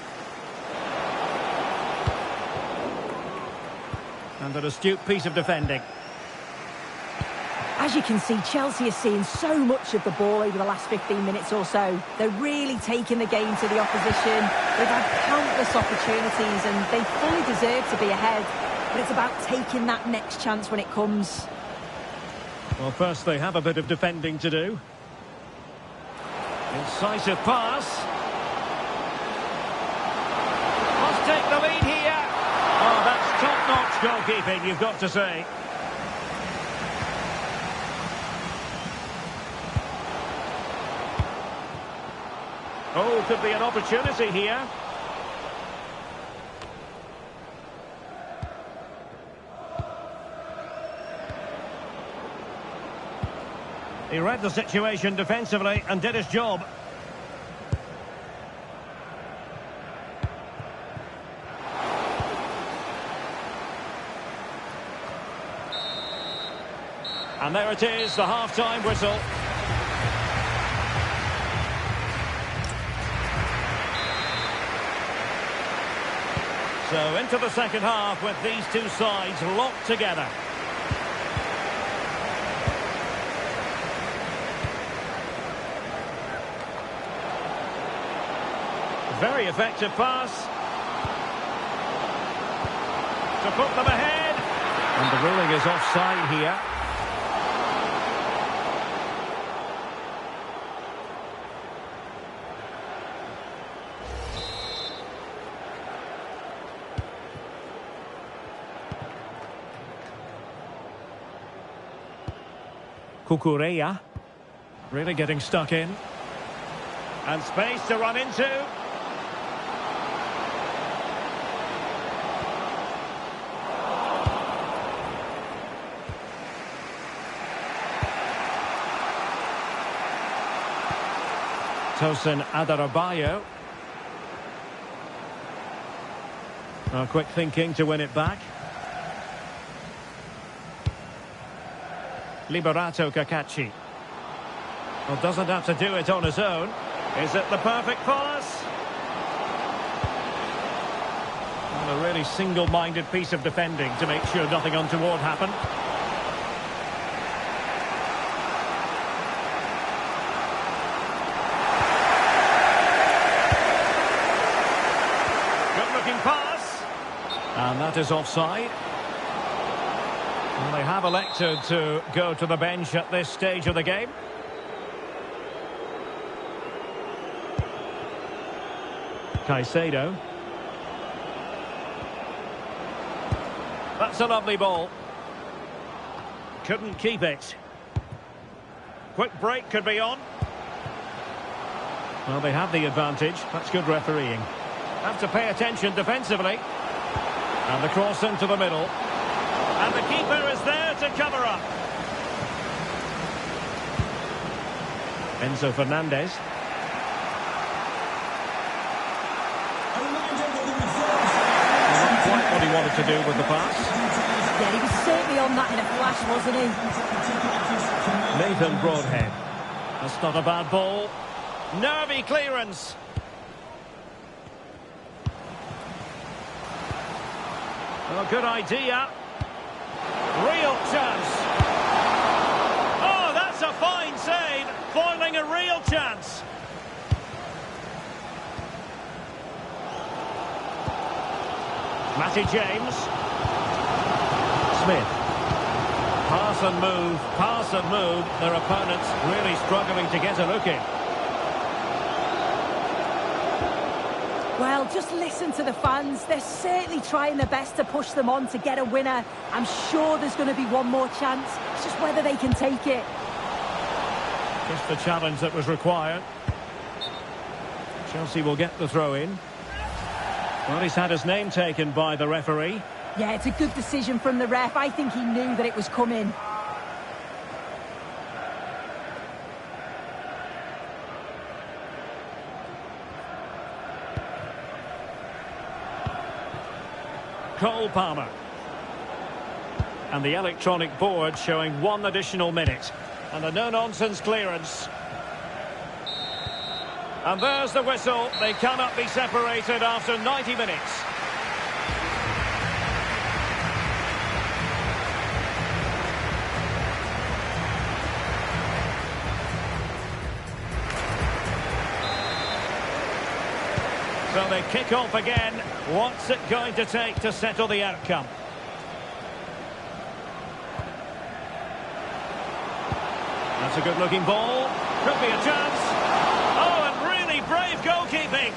And an astute piece of defending. As you can see, Chelsea are seeing so much of the ball over the last 15 minutes or so. They're really taking the game to the opposition. They've had countless opportunities and they fully deserve to be ahead. But it's about taking that next chance when it comes. Well, first they have a bit of defending to do. Incisive pass. Must take the lead here. Oh, that's top-notch goalkeeping, you've got to say. Oh, could be an opportunity here. He read the situation defensively and did his job. And there it is, the half-time whistle. So into the second half with these two sides locked together. Very effective pass. To put them ahead. And the ruling is offside here. Cucurella, really getting stuck in. And space to run into. Tosin Adarabioyo. Quick thinking to win it back. Liberato Cacachi. Well, doesn't have to do it on his own. Is it the perfect pass? Well, a really single-minded piece of defending to make sure nothing untoward happened. Good-looking pass. And that is offside. Well, they have elected to go to the bench at this stage of the game. Caicedo. That's a lovely ball. Couldn't keep it. Quick break could be on. Well, they have the advantage. That's good refereeing. Have to pay attention defensively. And the cross into the middle. And the keeper is there to cover up. Enzo Fernandez. Not quite what he wanted to do with the pass. Yeah, he was certainly on that in a flash, wasn't he? Nathan Broadhead. That's not a bad ball. Nervy clearance. Well, good idea. Real chance. Oh, that's a fine save. Foiling a real chance. Matty James. Smith. Pass and move, pass and move. Their opponents really struggling to get a look in. Well, just listen to the fans. They're certainly trying their best to push them on to get a winner. I'm sure there's going to be one more chance. It's just whether they can take it. Just the challenge that was required. Chelsea will get the throw in. Well, he's had his name taken by the referee. Yeah, it's a good decision from the ref. I think he knew that it was coming. Cole Palmer. And the electronic board showing 1 additional minute. And a no-nonsense clearance. And there's the whistle. They cannot be separated after 90 minutes. So they kick off again. What's it going to take to settle the outcome? That's a good-looking ball. Could be a chance. Oh, and really brave goalkeeping.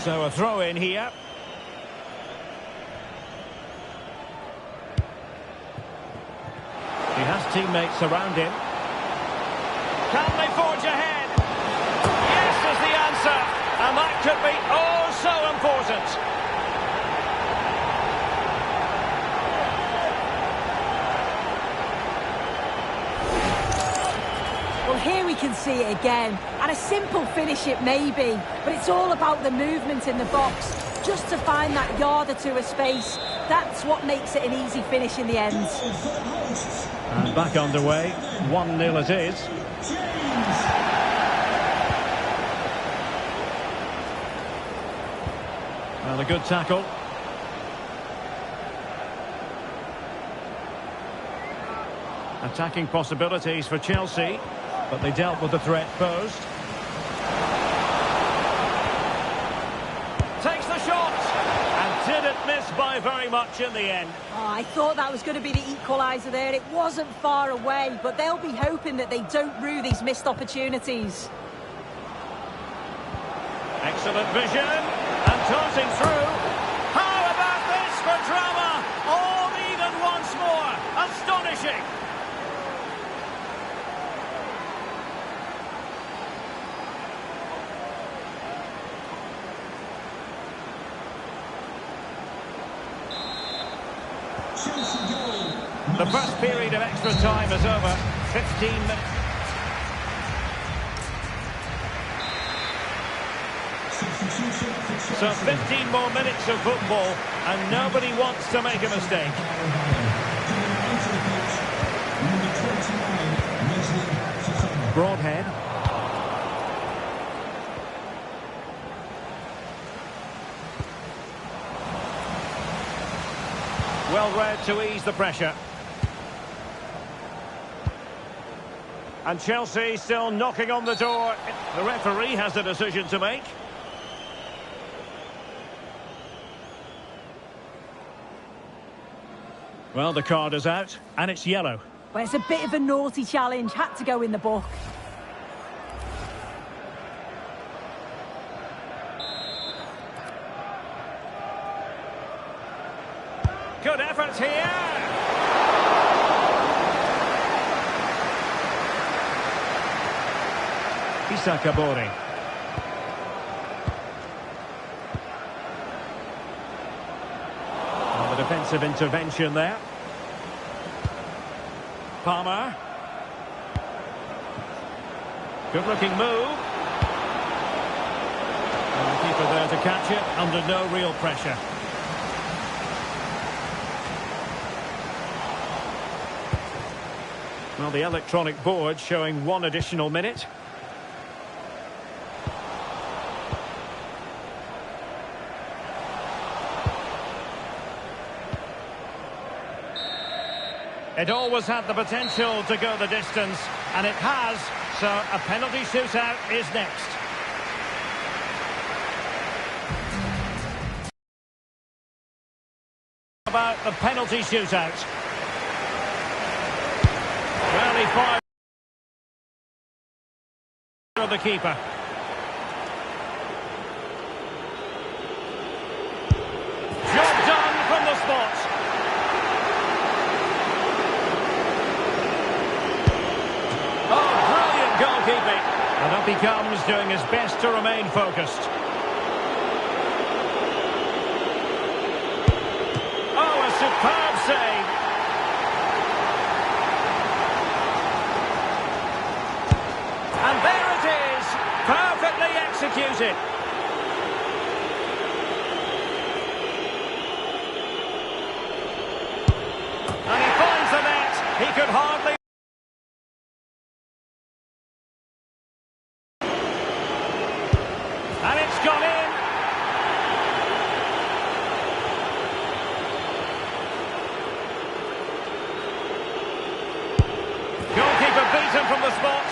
So a throw-in here. He has teammates around him. Can they forge ahead? Yes is the answer. And that could be oh so important. Well, here we can see it again. And a simple finish it may be. But it's all about the movement in the box. Just to find that yard or two of space. That's what makes it an easy finish in the end. And back underway. 1-0 it is. Well, a good tackle. Attacking possibilities for Chelsea, but they dealt with the threat posed. Takes the shot and didn't miss by very much in the end. Oh, I thought that was going to be the equaliser there. It wasn't far away, but they'll be hoping that they don't rue these missed opportunities. Excellent vision and tossing through. How about this for drama? All even once more. Astonishing. The first period of extra time is over. 15 minutes. So 15 more minutes of football, and nobody wants to make a mistake. Broadhead. Well read to ease the pressure. And Chelsea still knocking on the door. The referee has a decision to make. Well, the card is out, and it's yellow. Well, it's a bit of a naughty challenge. Had to go in the book. Good effort here. Issa Kabori. Well, the defensive intervention there. Palmer. Good looking move. And the keeper there to catch it under no real pressure. Well, the electronic board showing 1 additional minute. It always had the potential to go the distance, and it has, so a penalty shootout is next. About the penalty shootout. Well, he fired the keeper. Job done from the spot. Oh, brilliant goalkeeping. And up he comes, doing his best to remain focused. Oh, a superb save. And there it is, perfectly executed. And he finds the net. He could hardly... And it's gone in. Goalkeeper beaten from the spot.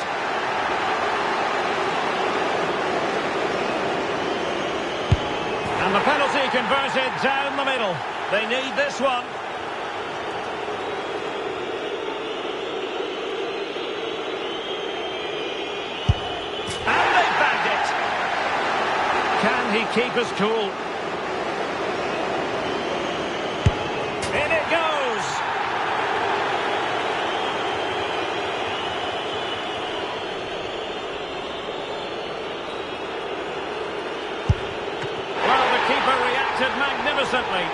And the penalty converted down the middle. They need this one. And they bagged it. Can he keep us cool? In it goes. Keeper reacted magnificently.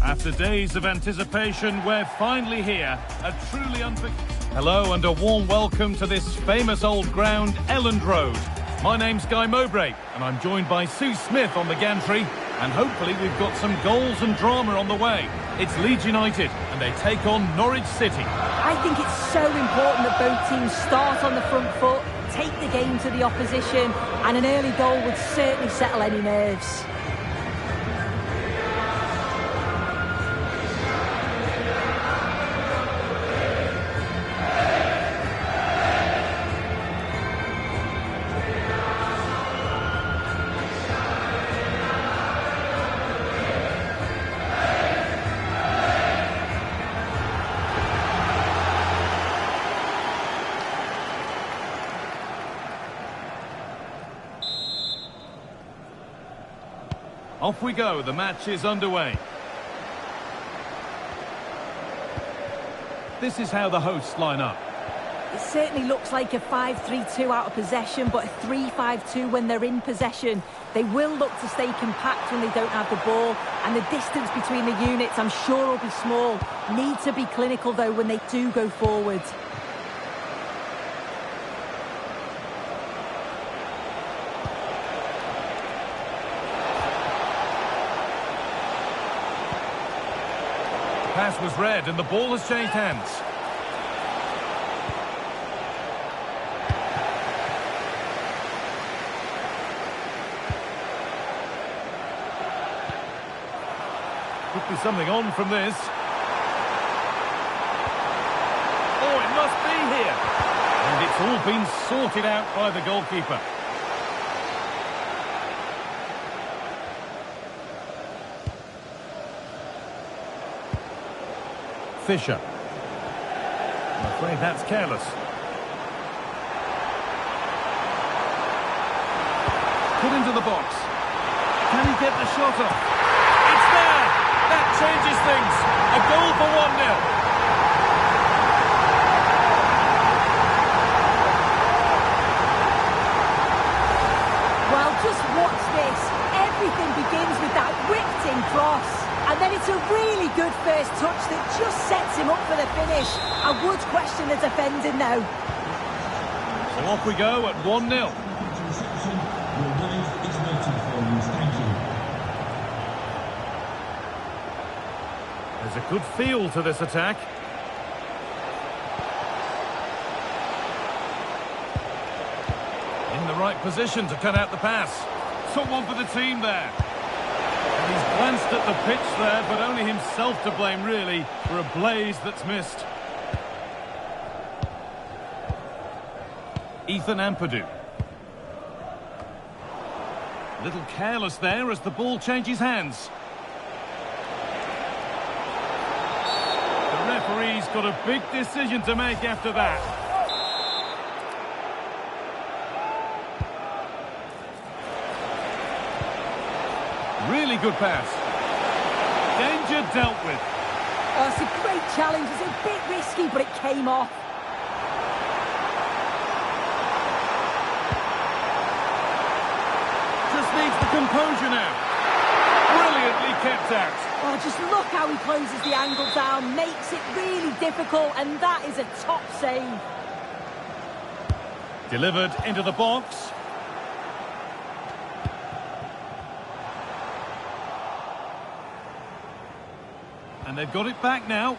After days of anticipation, we're finally here. A truly Hello and a warm welcome to this famous old ground, Elland Road. My name's Guy Mowbray, and I'm joined by Sue Smith on the gantry. And hopefully we've got some goals and drama on the way. It's Leeds United, and they take on Norwich City. I think it's so important that both teams start on the front foot, take the game to the opposition, and an early goal would certainly settle any nerves. Off we go, the match is underway. This is how the hosts line up. It certainly looks like a 5-3-2 out of possession, but a 3-5-2 when they're in possession. They will look to stay compact when they don't have the ball, and the distance between the units, I'm sure, will be small. Need to be clinical, though, when they do go forward. Pass was read and the ball has changed hands. Could be something on from this. Oh, it must be here. And it's all been sorted out by the goalkeeper. Fisher. I'm afraid that's careless. Put into the box. Can he get the shot off? It's there! That changes things. A goal for 1-0. Well, just watch this. Everything begins with that whipped-in cross. And then it's a really good first touch that just sets him up for the finish. I would question the defending, though. So off we go at 1-0. Reception. Your wife is waiting for you. Thank you. There's a good feel to this attack. In the right position to cut out the pass. Took one for the team there. And he's glanced at the pitch there, but only himself to blame, really, for a blaze that's missed. Ethan Ampadu. A little careless there as the ball changes hands. The referee's got a big decision to make after that. Really good pass. Danger dealt with. Oh, it's a great challenge. It's a bit risky, but it came off. Just needs the composure now. Brilliantly kept out. Oh, just look how he closes the angle down. Makes it really difficult, and that is a top save. Delivered into the box. And they've got it back now.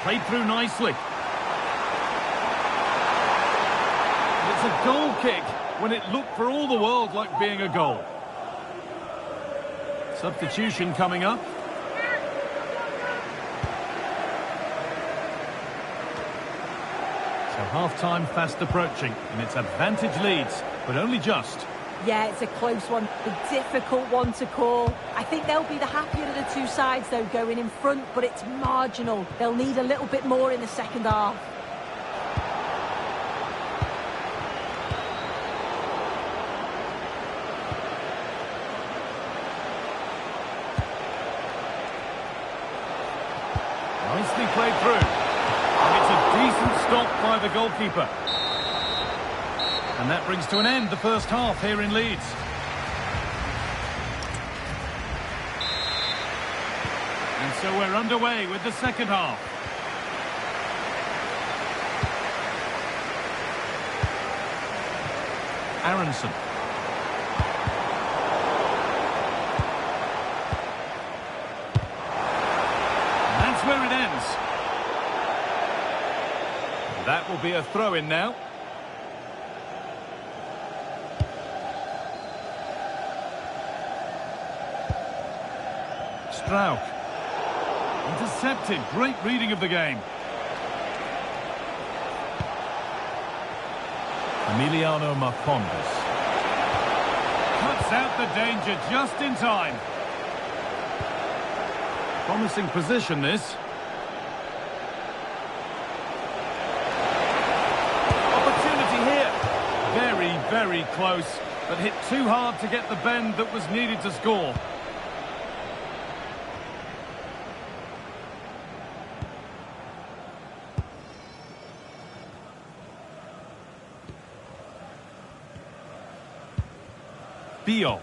Played through nicely. And it's a goal kick when it looked for all the world like being a goal. Substitution coming up. So half-time fast approaching, and it's advantage Leeds, but only just. Yeah, it's a close one, a difficult one to call. I think they'll be the happier of the two sides, though, going in front, but it's marginal. They'll need a little bit more in the second half. Nicely played through. And it's a decent stop by the goalkeeper. And that brings to an end the first half here in Leeds. And so we're underway with the second half. Aronson. That will be a throw-in now. Strauch. Intercepted. Great reading of the game. Emiliano Marcondes. Cuts out the danger just in time. Promising position, this. Opportunity here. Very, very close, but hit too hard to get the bend that was needed to score. Bio.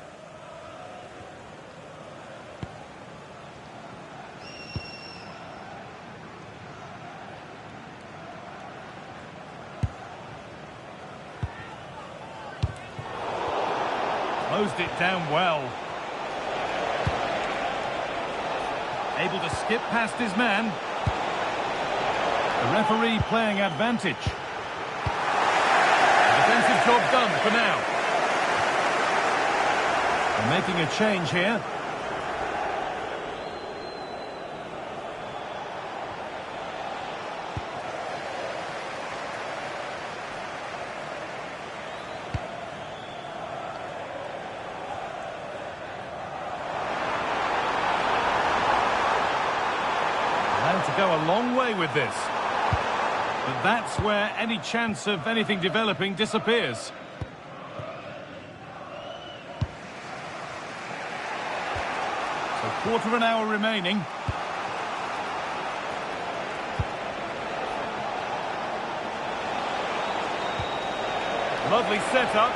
Closed it down well. Able to skip past his man. The referee playing advantage. Defensive job done for now. They're making a change here. And to go a long way with this. But that's where any chance of anything developing disappears. Quarter of an hour remaining. Lovely setup.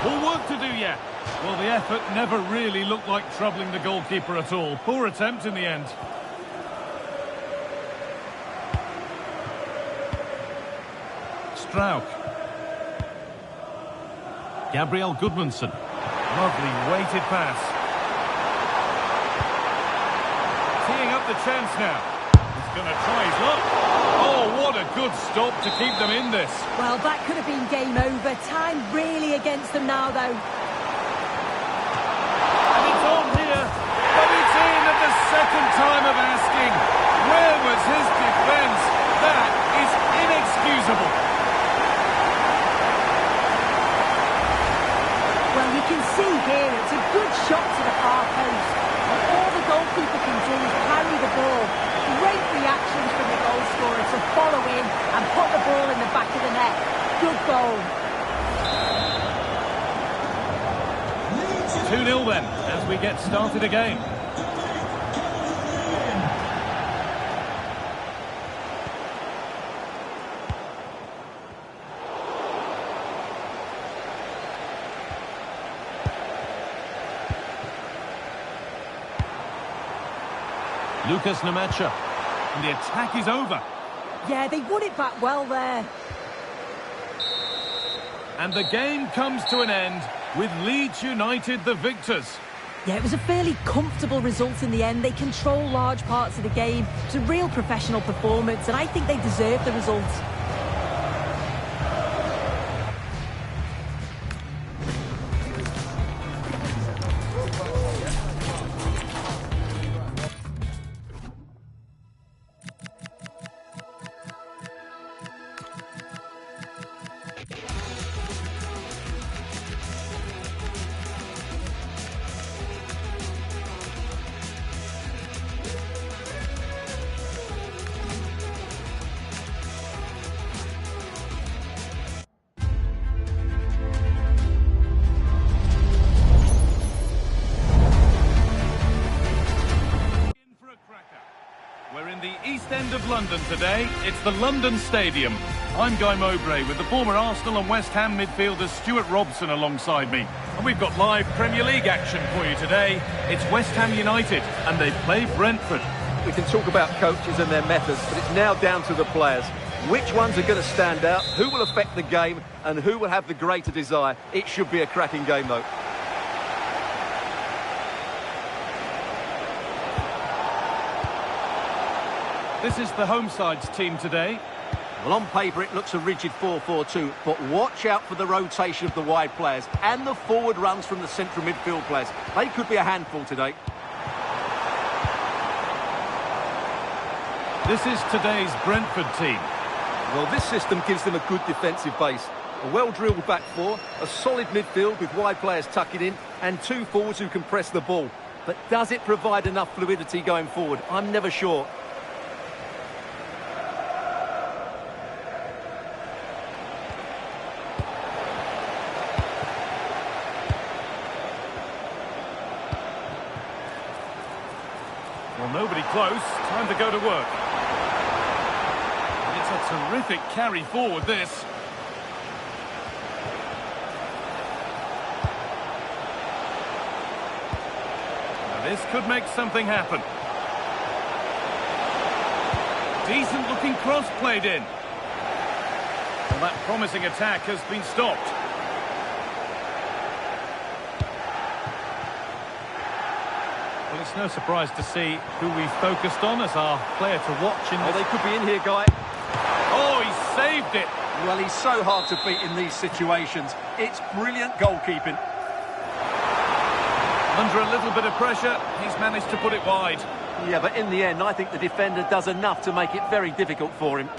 More work to do yet. Well, the effort never really looked like troubling the goalkeeper at all. Poor attempt in the end. Strauch. Gabriel Goodmanson. Lovely weighted pass. Up the chance now. He's going to try his luck. Oh, what a good stop to keep them in this. Well, that could have been game over. Time really against them now, though. And it's on here. But it's in at the second time of asking. Where was his defence? That is inexcusable. Well, you can see here it's a good shot to the far post. And all the goalkeeper can do is carry the ball. Great reactions from the goal scorer to follow in and put the ball in the back of the net. Good goal. 2-0 then, as we get started again. Lucas Namacha. And the attack is over. Yeah, they won it back well there. And the game comes to an end with Leeds United the victors. Yeah, it was a fairly comfortable result in the end. They control large parts of the game. It's a real professional performance, and I think they deserve the result. We're in the East End of London today. It's the London Stadium. I'm Guy Mowbray with the former Arsenal and West Ham midfielder Stuart Robson alongside me. And we've got live Premier League action for you today. It's West Ham United and they play Brentford. We can talk about coaches and their methods, but it's now down to the players. Which ones are going to stand out, who will affect the game, and who will have the greater desire? It should be a cracking game, though. This is the home side's team today. Well, on paper, it looks a rigid 4-4-2, but watch out for the rotation of the wide players and the forward runs from the central midfield players. They could be a handful today. This is today's Brentford team. Well, this system gives them a good defensive base. A well-drilled back four, a solid midfield with wide players tucking in, and two forwards who can press the ball. But does it provide enough fluidity going forward? I'm never sure. Well, nobody close. Time to go to work. It's a terrific carry forward, this. Now, this could make something happen. Decent looking cross played in. Well, that promising attack has been stopped. Well, it's no surprise to see who we focused on as our player to watch in this. Oh, they could be in here, Guy. Oh, he saved it. Well, he's so hard to beat in these situations. It's brilliant goalkeeping. Under a little bit of pressure, he's managed to put it wide. Yeah, but in the end, I think the defender does enough to make it very difficult for him.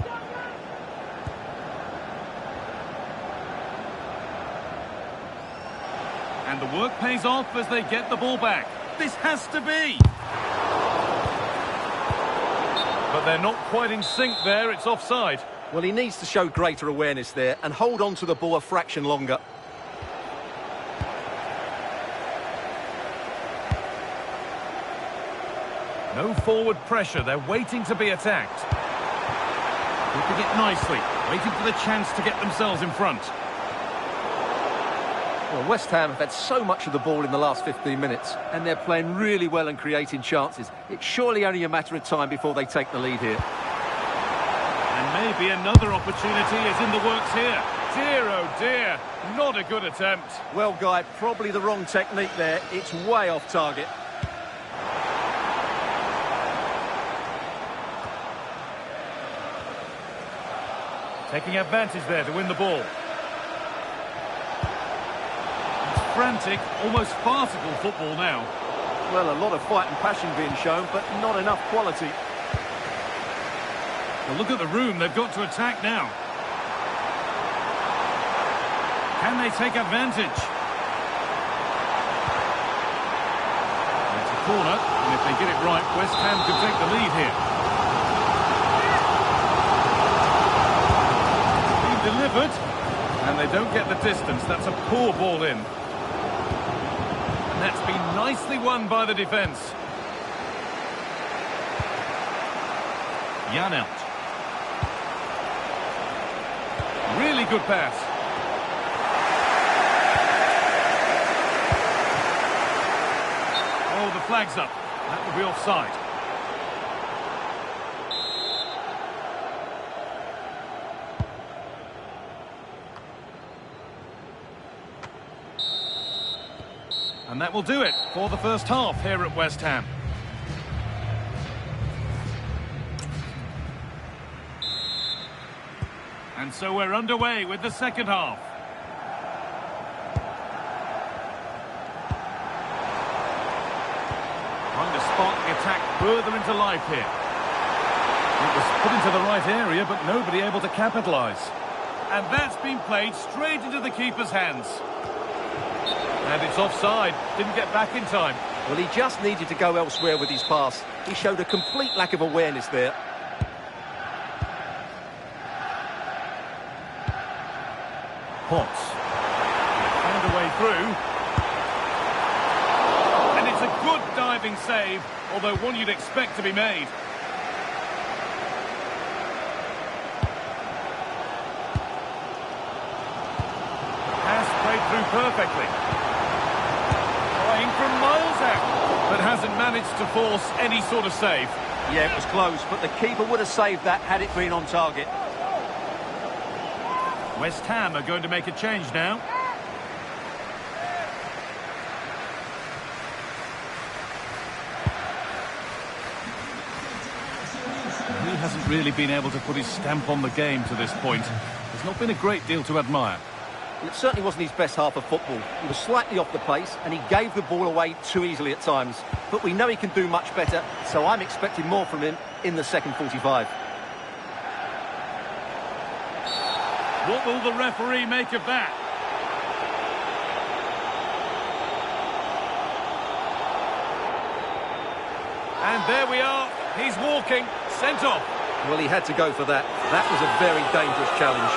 And the work pays off as they get the ball back. This has to be. But they're not quite in sync there. It's offside. Well, he needs to show greater awareness there and hold on to the ball a fraction longer. No forward pressure. They're waiting to be attacked. Keeping it nicely. Waiting for the chance to get themselves in front. Well, West Ham have had so much of the ball in the last 15 minutes, and they're playing really well and creating chances. It's surely only a matter of time before they take the lead here. And maybe another opportunity is in the works here. Dear, oh dear, not a good attempt. Well, Guy, probably the wrong technique there. It's way off target. Taking advantage there to win the ball. Frantic, almost farcical football now. Well, a lot of fight and passion being shown, but not enough quality. Well, look at the room they've got to attack now. Can they take advantage? It's a corner, and if they get it right, West Ham could take the lead here. Being delivered, and they don't get the distance. That's a poor ball in. That's been nicely won by the defence. Janelt. Really good pass. Oh, the flag's up. That will be offside. And that will do it for the first half here at West Ham. And so we're underway with the second half. Trying to spark the attack further into life here. It was put into the right area, but nobody able to capitalise. And that's been played straight into the keeper's hands. And it's offside. Didn't get back in time. Well, he just needed to go elsewhere with his pass. He showed a complete lack of awareness there. Potts. Found a way through. And it's a good diving save, although one you'd expect to be made. Pass played through perfectly. From miles out, but hasn't managed to force any sort of save. Yeah, it was close, but the keeper would have saved that had it been on target. West Ham are going to make a change now. hasn't really been able to put his stamp on the game to this point. There's not been a great deal to admire. It certainly wasn't his best half of football. He was slightly off the pace and he gave the ball away too easily at times. But we know he can do much better, so I'm expecting more from him in the second 45. What will the referee make of that? And there we are. He's walking. Sent off. Well, he had to go for that. That was a very dangerous challenge.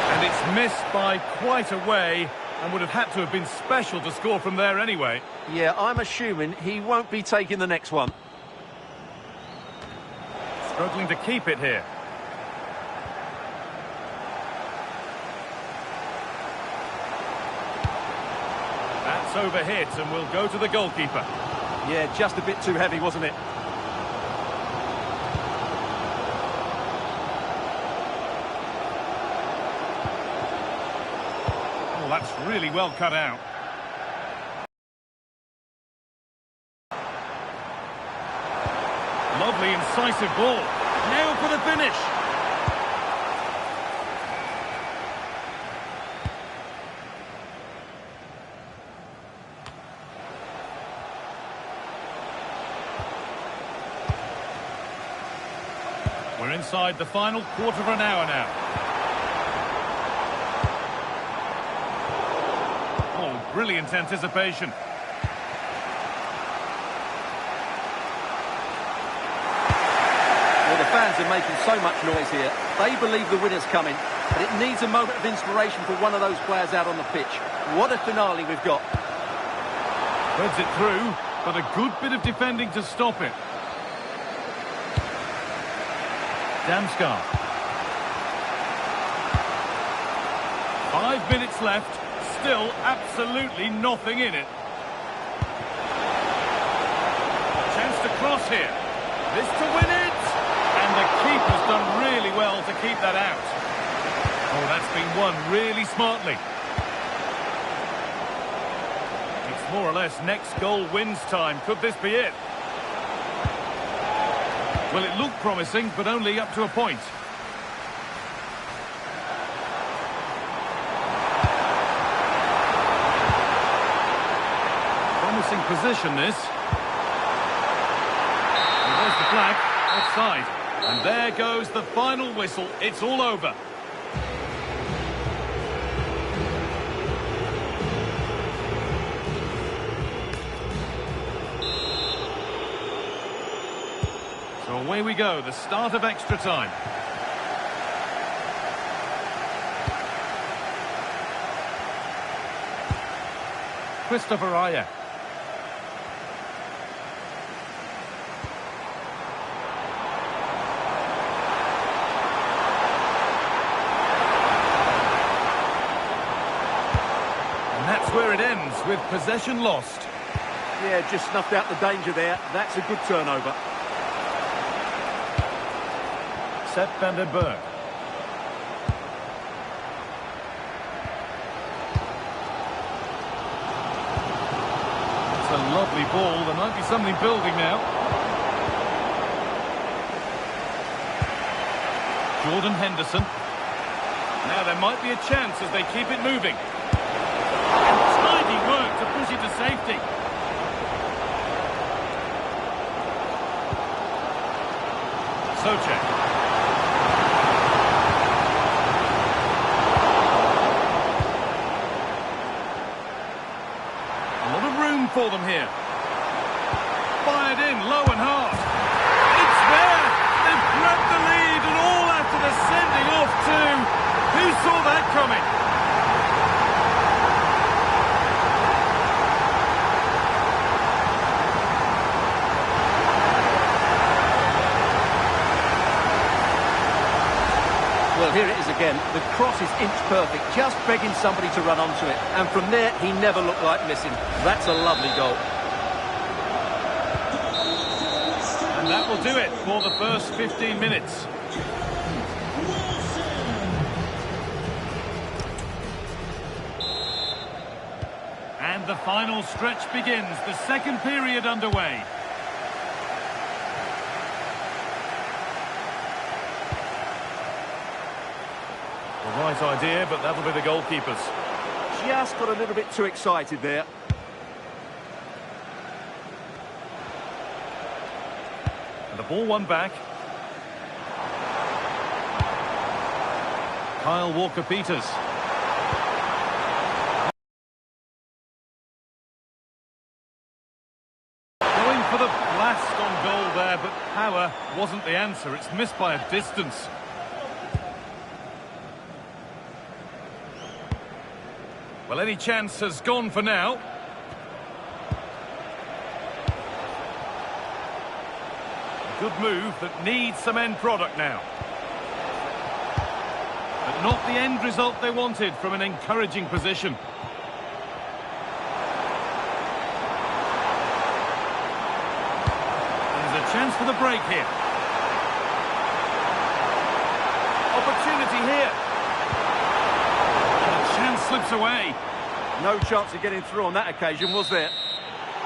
And it's missed by quite a way, and would have had to have been special to score from there anyway. Yeah, I'm assuming he won't be taking the next one. Struggling to keep it here. That's overhit and will go to the goalkeeper. Yeah, just a bit too heavy, wasn't it? Oh, that's really well cut out. Lovely, incisive ball. Now for the finish. We're inside the final quarter of an hour now. Oh, brilliant anticipation. The fans are making so much noise here. They believe the winner's coming, but it needs a moment of inspiration for one of those players out on the pitch. What a finale we've got. Threads it through, but a good bit of defending to stop it. Damsgaard. 5 minutes left, still absolutely nothing in it. Chance to cross here. This to win it. And the keeper's done really well to keep that out. Oh, that's been won really smartly. It's more or less next goal wins time. Could this be it? Well, it looked promising, but only up to a point. Promising position, this. And there's the flag, offside. And there goes the final whistle. It's all over. So away we go, the start of extra time. Christopher Ajer. Where it ends, with possession lost. Yeah, just snuffed out the danger there. That's a good turnover. Sepp van den Berg. It's a lovely ball. There might be something building now. Jordan Henderson. Now there might be a chance as they keep it moving. Work to push it to safety. Souček. A lot of room for them here. Fired in, low and hard. It's there! They've grabbed the lead and all after the sending off too. Who saw that coming? Well, here it is again. The cross is inch perfect, just begging somebody to run onto it. And from there, he never looked like missing. That's a lovely goal. And And that will do it for the first 15 minutes. And the final stretch begins, the second period underway. The right idea, but that'll be the goalkeeper's. Just got a little bit too excited there. And the ball won back. Kyle Walker-Peters. Going for the blast on goal there, but power wasn't the answer. It's missed by a distance. Well, any chance has gone for now. A good move that needs some end product now. But not the end result they wanted from an encouraging position. And there's a chance for the break here. Opportunity here. And the chance slips away. No chance of getting through on that occasion, was there?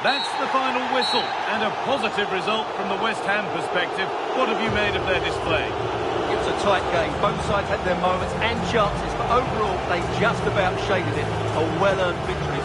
That's the final whistle, and a positive result from the West Ham perspective. What have you made of their display? It was a tight game. Both sides had their moments and chances, but overall, they just about shaded it. A well-earned victory.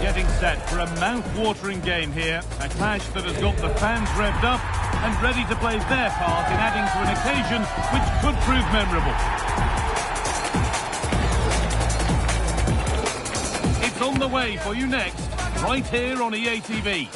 Getting set for a mouth-watering game here. A clash that has got the fans revved up and ready to play their part in adding to an occasion which could prove memorable. It's on the way for you next, right here on EA TV.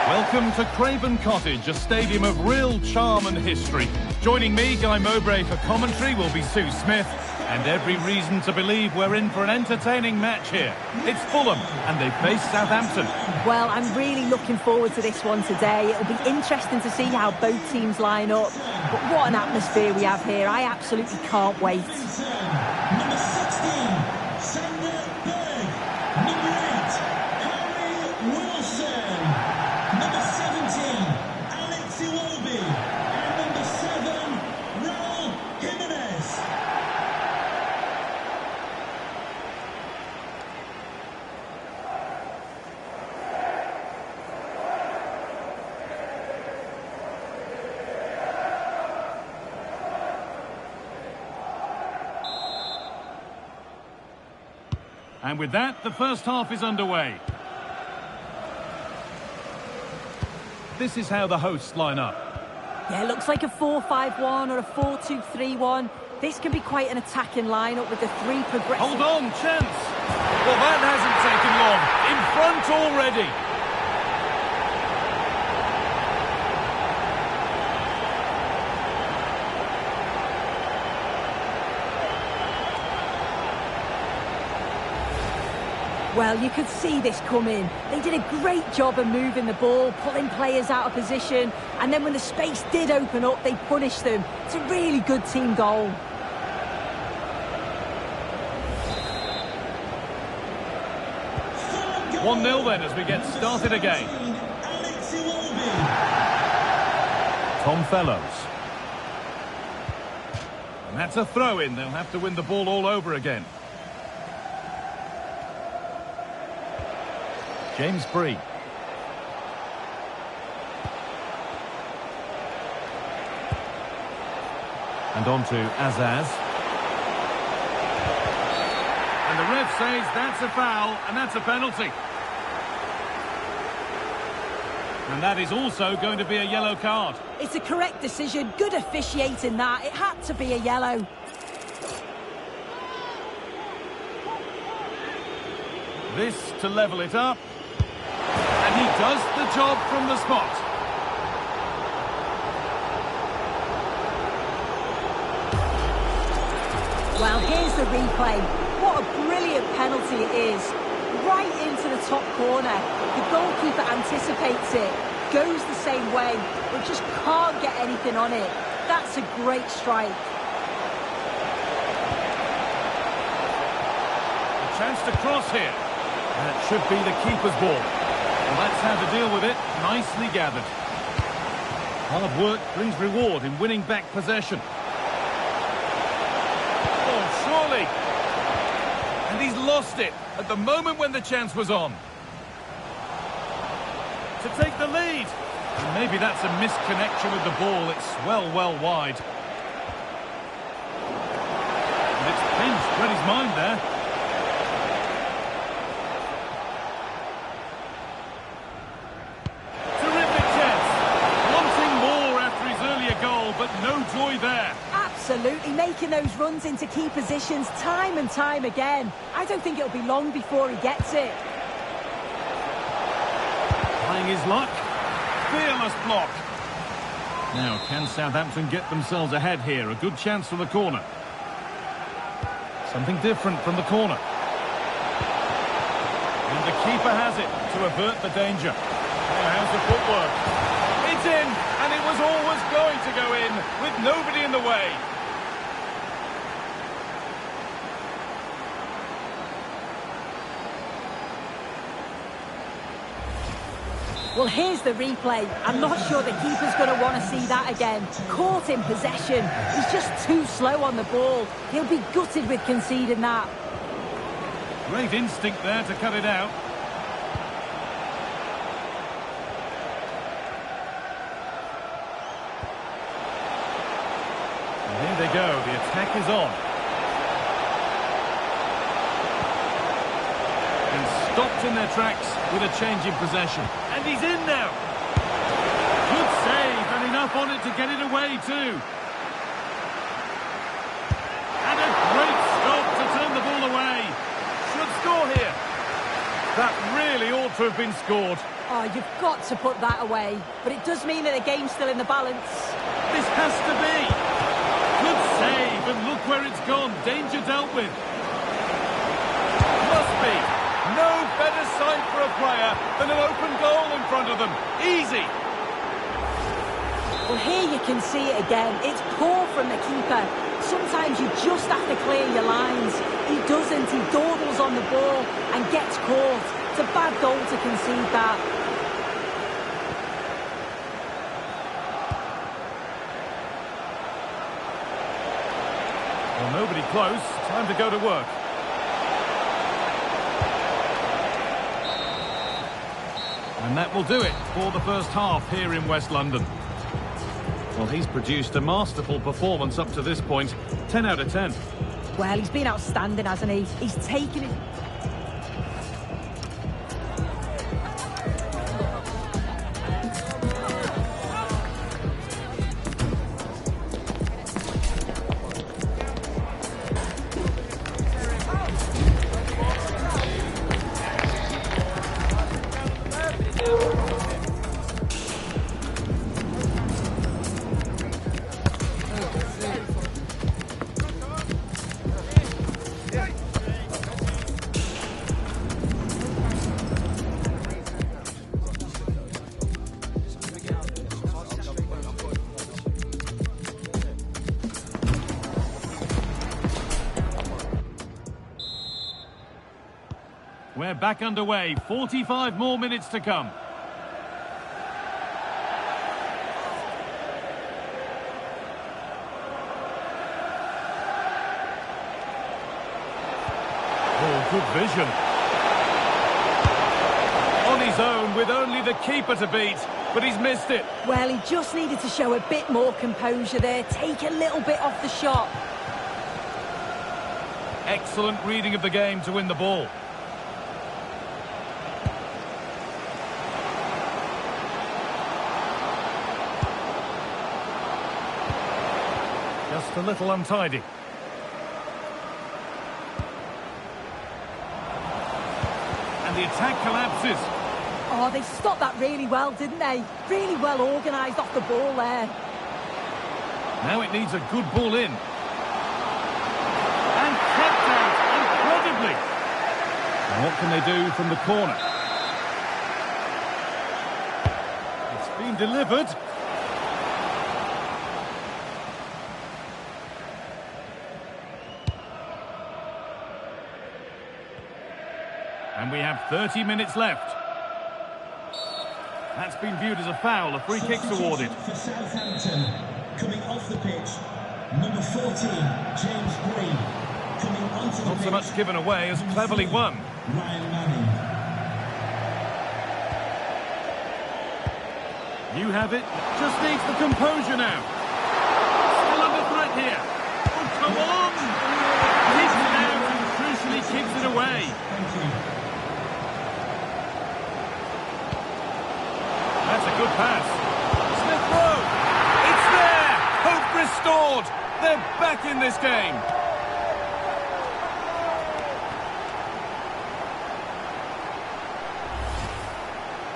Welcome to Craven Cottage, a stadium of real charm and history. Joining me, Guy Mowbray, for commentary will be Sue Smith. And every reason to believe we're in for an entertaining match here. It's Fulham, and they face Southampton. Well, I'm really looking forward to this one today. It'll be interesting to see how both teams line up. But what an atmosphere we have here. I absolutely can't wait. Number 16, Sander Berg. Number 8, Harry Wilson. Number 17, Alex Iwobi. And number 7, Raul Jimenez. And with that, the first half is underway. This is how the hosts line up. Yeah, it looks like a 4-5-1 or a 4-2-3-1. This can be quite an attacking lineup with the three progressive... Hold on, chance! Well, that hasn't taken long. In front already. Well, you could see this coming. They did a great job of moving the ball, pulling players out of position, and then when the space did open up, they punished them. It's a really good team goal. One 1-0 then as we get started again. Tom Fellows. That's a throw-in. They'll have to win the ball all over again. James Bree. And on to Azaz. And the ref says that's a foul, and that's a penalty. And that is also going to be a yellow card. It's a correct decision. Good officiating that. It had to be a yellow. This to level it up. And he does the job from the spot. Well, here's the replay. What a brilliant penalty it is. Right into the top corner. The goalkeeper anticipates it, goes the same way, but just can't get anything on it. That's a great strike. A chance to cross here. That should be the keeper's ball. Well, that's how to deal with it. Nicely gathered. Hard work brings reward in winning back possession. Oh, surely. And he's lost it at the moment when the chance was on. To take the lead. And maybe that's a misconnection with the ball. It's well wide. And it's pinched. Read his mind there. Terrific chance. Wanting more after his earlier goal, but no joy there. Absolutely, making those runs into key positions time and time again. I don't think it'll be long before he gets it. Trying his luck. Fearless block. Now, can Southampton get themselves ahead here? A good chance for the corner. Something different from the corner. And the keeper has it to avert the danger. Now, how's the footwork? It's in, and it was always going to go in with nobody in the way. Well, here's the replay. I'm not sure the keeper's going to want to see that again. Caught in possession. He's just too slow on the ball. He'll be gutted with conceding that. Great instinct there to cut it out. And here they go. The attack is on. Stopped in their tracks with a change in possession. And he's in now. Good save, and enough on it to get it away too. And a great stop to turn the ball away. Should score here. That really ought to have been scored. Oh, you've got to put that away. But it does mean that the game's still in the balance. This has to be. Good save, and look where it's gone. Danger dealt with. Must be. No better sight for a player than an open goal in front of them. Easy. Well, here you can see it again. It's poor from the keeper. Sometimes you just have to clear your lines. He doesn't. He dawdles on the ball and gets caught. It's a bad goal to concede that. Well, nobody close. Time to go to work. And that will do it for the first half here in West London. Well, he's produced a masterful performance up to this point. 10 out of 10. Well, he's been outstanding, hasn't he? He's taken it. We're back underway. 45 more minutes to come. good vision. On his own with only the keeper to beat, but he's missed it. Well, he just needed to show a bit more composure there, take a little bit off the shot. Excellent reading of the game to win the ball. Just a little untidy. And the attack collapses. Oh, they stopped that really well, didn't they? Really well organised off the ball there. Now it needs a good ball in. And kept out incredibly. And what can they do from the corner? It's been delivered. And we have 30 minutes left. That's been viewed as a foul. A free kick's awarded. For Southampton, coming off the pitch, number 14, James Green. Coming onto the Not pitch, so much given away as cleverly won. Ryan Manning. You have it. Just needs the composure now. Still under threat here. Oh, come on! Kicks it out and crucially kicks it away. Thank you. That's a good pass. Smith Rowe. It's there. Hope restored. They're back in this game.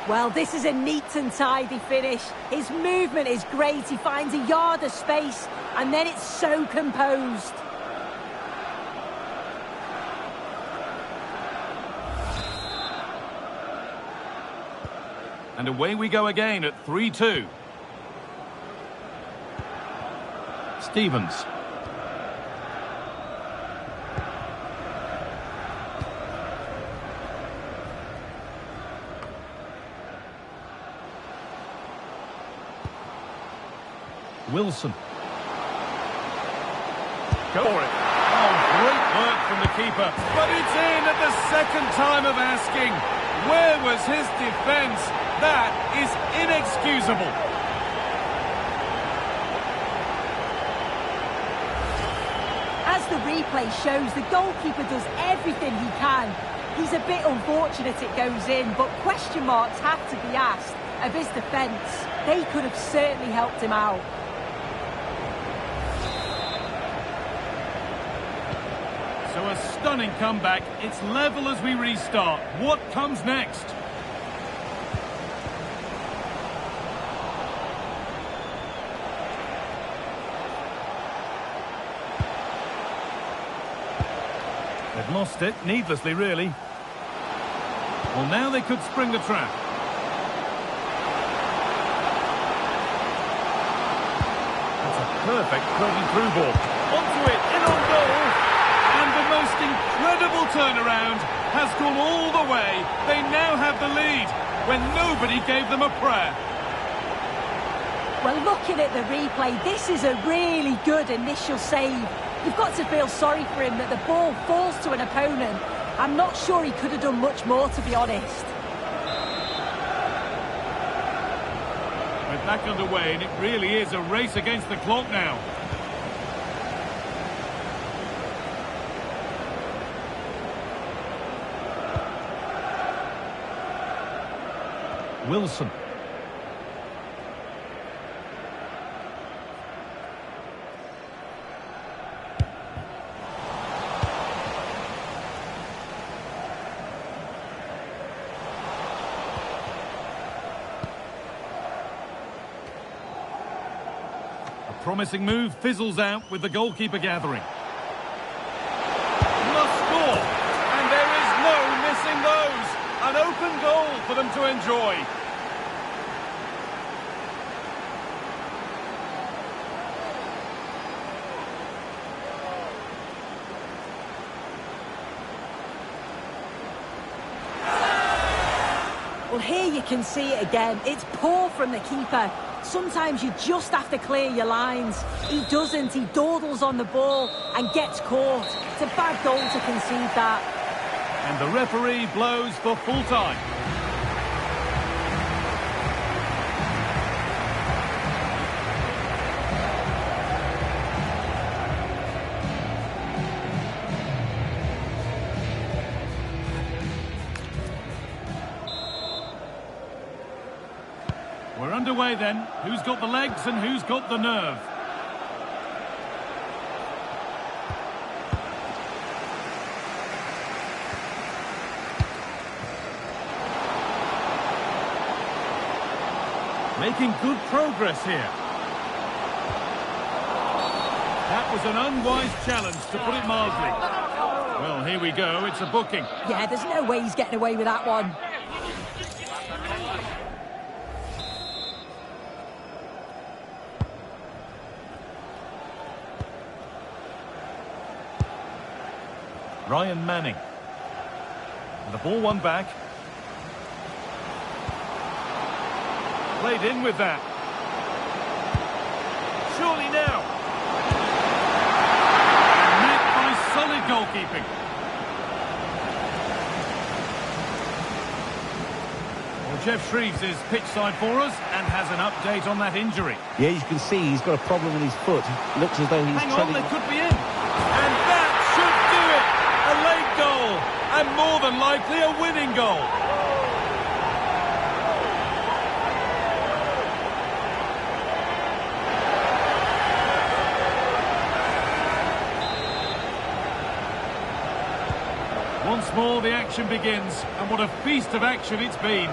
Well, this is a neat and tidy finish. His movement is great. He finds a yard of space, and then it's so composed. And away we go again at 3-2. Stevens. Wilson. Go for it. Oh, great work from the keeper. But it's in at the second time of asking. Where was his defence? That is inexcusable. As the replay shows, the goalkeeper does everything he can. He's a bit unfortunate it goes in, but question marks have to be asked of his defence. They could have certainly helped him out. So a stunning comeback. It's level as we restart. What comes next? They've lost it, needlessly really. Well, now they could spring the trap. That's a perfect curving through ball. Onto it, in on goal. And the most incredible turnaround has gone all the way. They now have the lead when nobody gave them a prayer. Well, looking at the replay, this is a really good initial save. You've got to feel sorry for him that the ball falls to an opponent. I'm not sure he could have done much more, to be honest. We're back underway, and it really is a race against the clock now. Wilson. Promising move fizzles out with the goalkeeper gathering. Must score, and there is no missing those. An open goal for them to enjoy. Well, here you can see it again. It's poor from the keeper. Sometimes you just have to clear your lines. He doesn't. He dawdles on the ball and gets caught. It's a bad goal to concede that. And the referee blows for full time. We're underway then. Who's got the legs and who's got the nerve? Making good progress here. That was an unwise challenge, to put it mildly. Well, here we go. It's a booking. Yeah, there's no way he's getting away with that one. Ryan Manning. And the ball won back. Played in with that. Surely now. Met by solid goalkeeping. Well, Jeff Shreves is pitch side for us and has an update on that injury. Yeah, you can see he's got a problem with his foot. Looks as though he's Hang treading... on, they could be in. And that should do it. A late goal. And more than likely a winning goal. Once more the action begins, and what a feast of action it's been.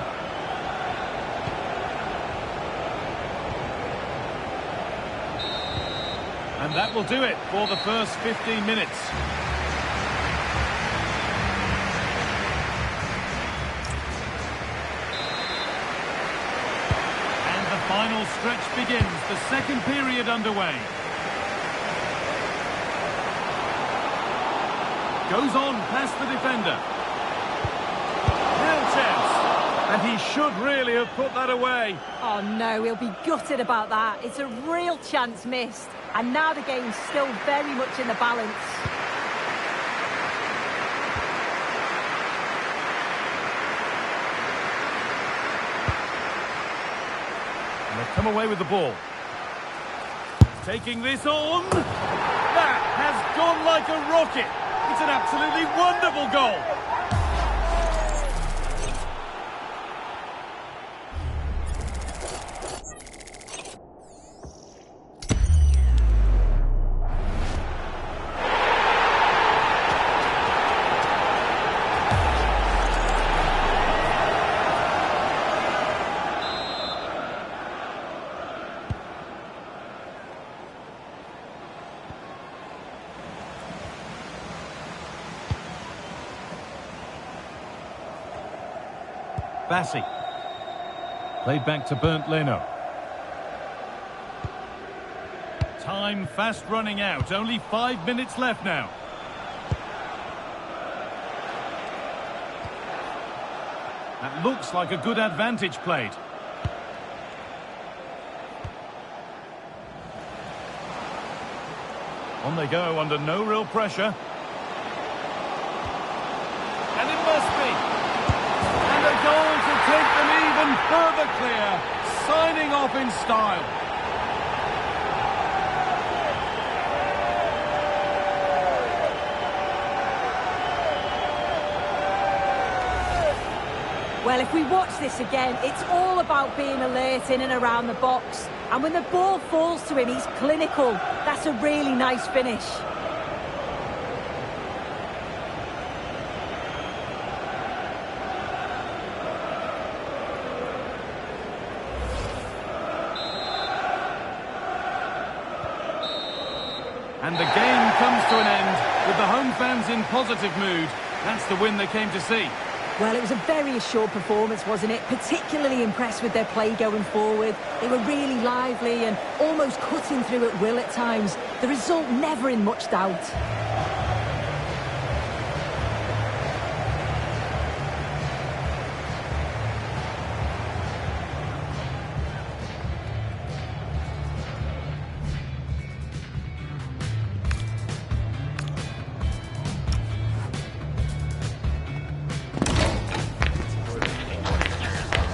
And that will do it for the first 15 minutes. And the final stretch begins, the second period underway. Goes on past the defender. Real chance. And he should really have put that away. Oh no, he'll be gutted about that. It's a real chance missed. And now the game's still very much in the balance. And they've come away with the ball. Taking this on. That has gone like a rocket. It's an absolutely wonderful goal. Bassi. Played back to Bernd Leno. Time fast running out. Only 5 minutes left now. That looks like a good advantage played. On they go under no real pressure. And it must be. And a goal to take them even further clear. Signing off in style. Well, if we watch this again, it's all about being alert in and around the box. And when the ball falls to him, he's clinical. That's a really nice finish. And the game comes to an end with the home fans in positive mood. That's the win they came to see. Well, it was a very assured performance, wasn't it? Particularly impressed with their play going forward. They were really lively and almost cutting through at will at times. The result never in much doubt.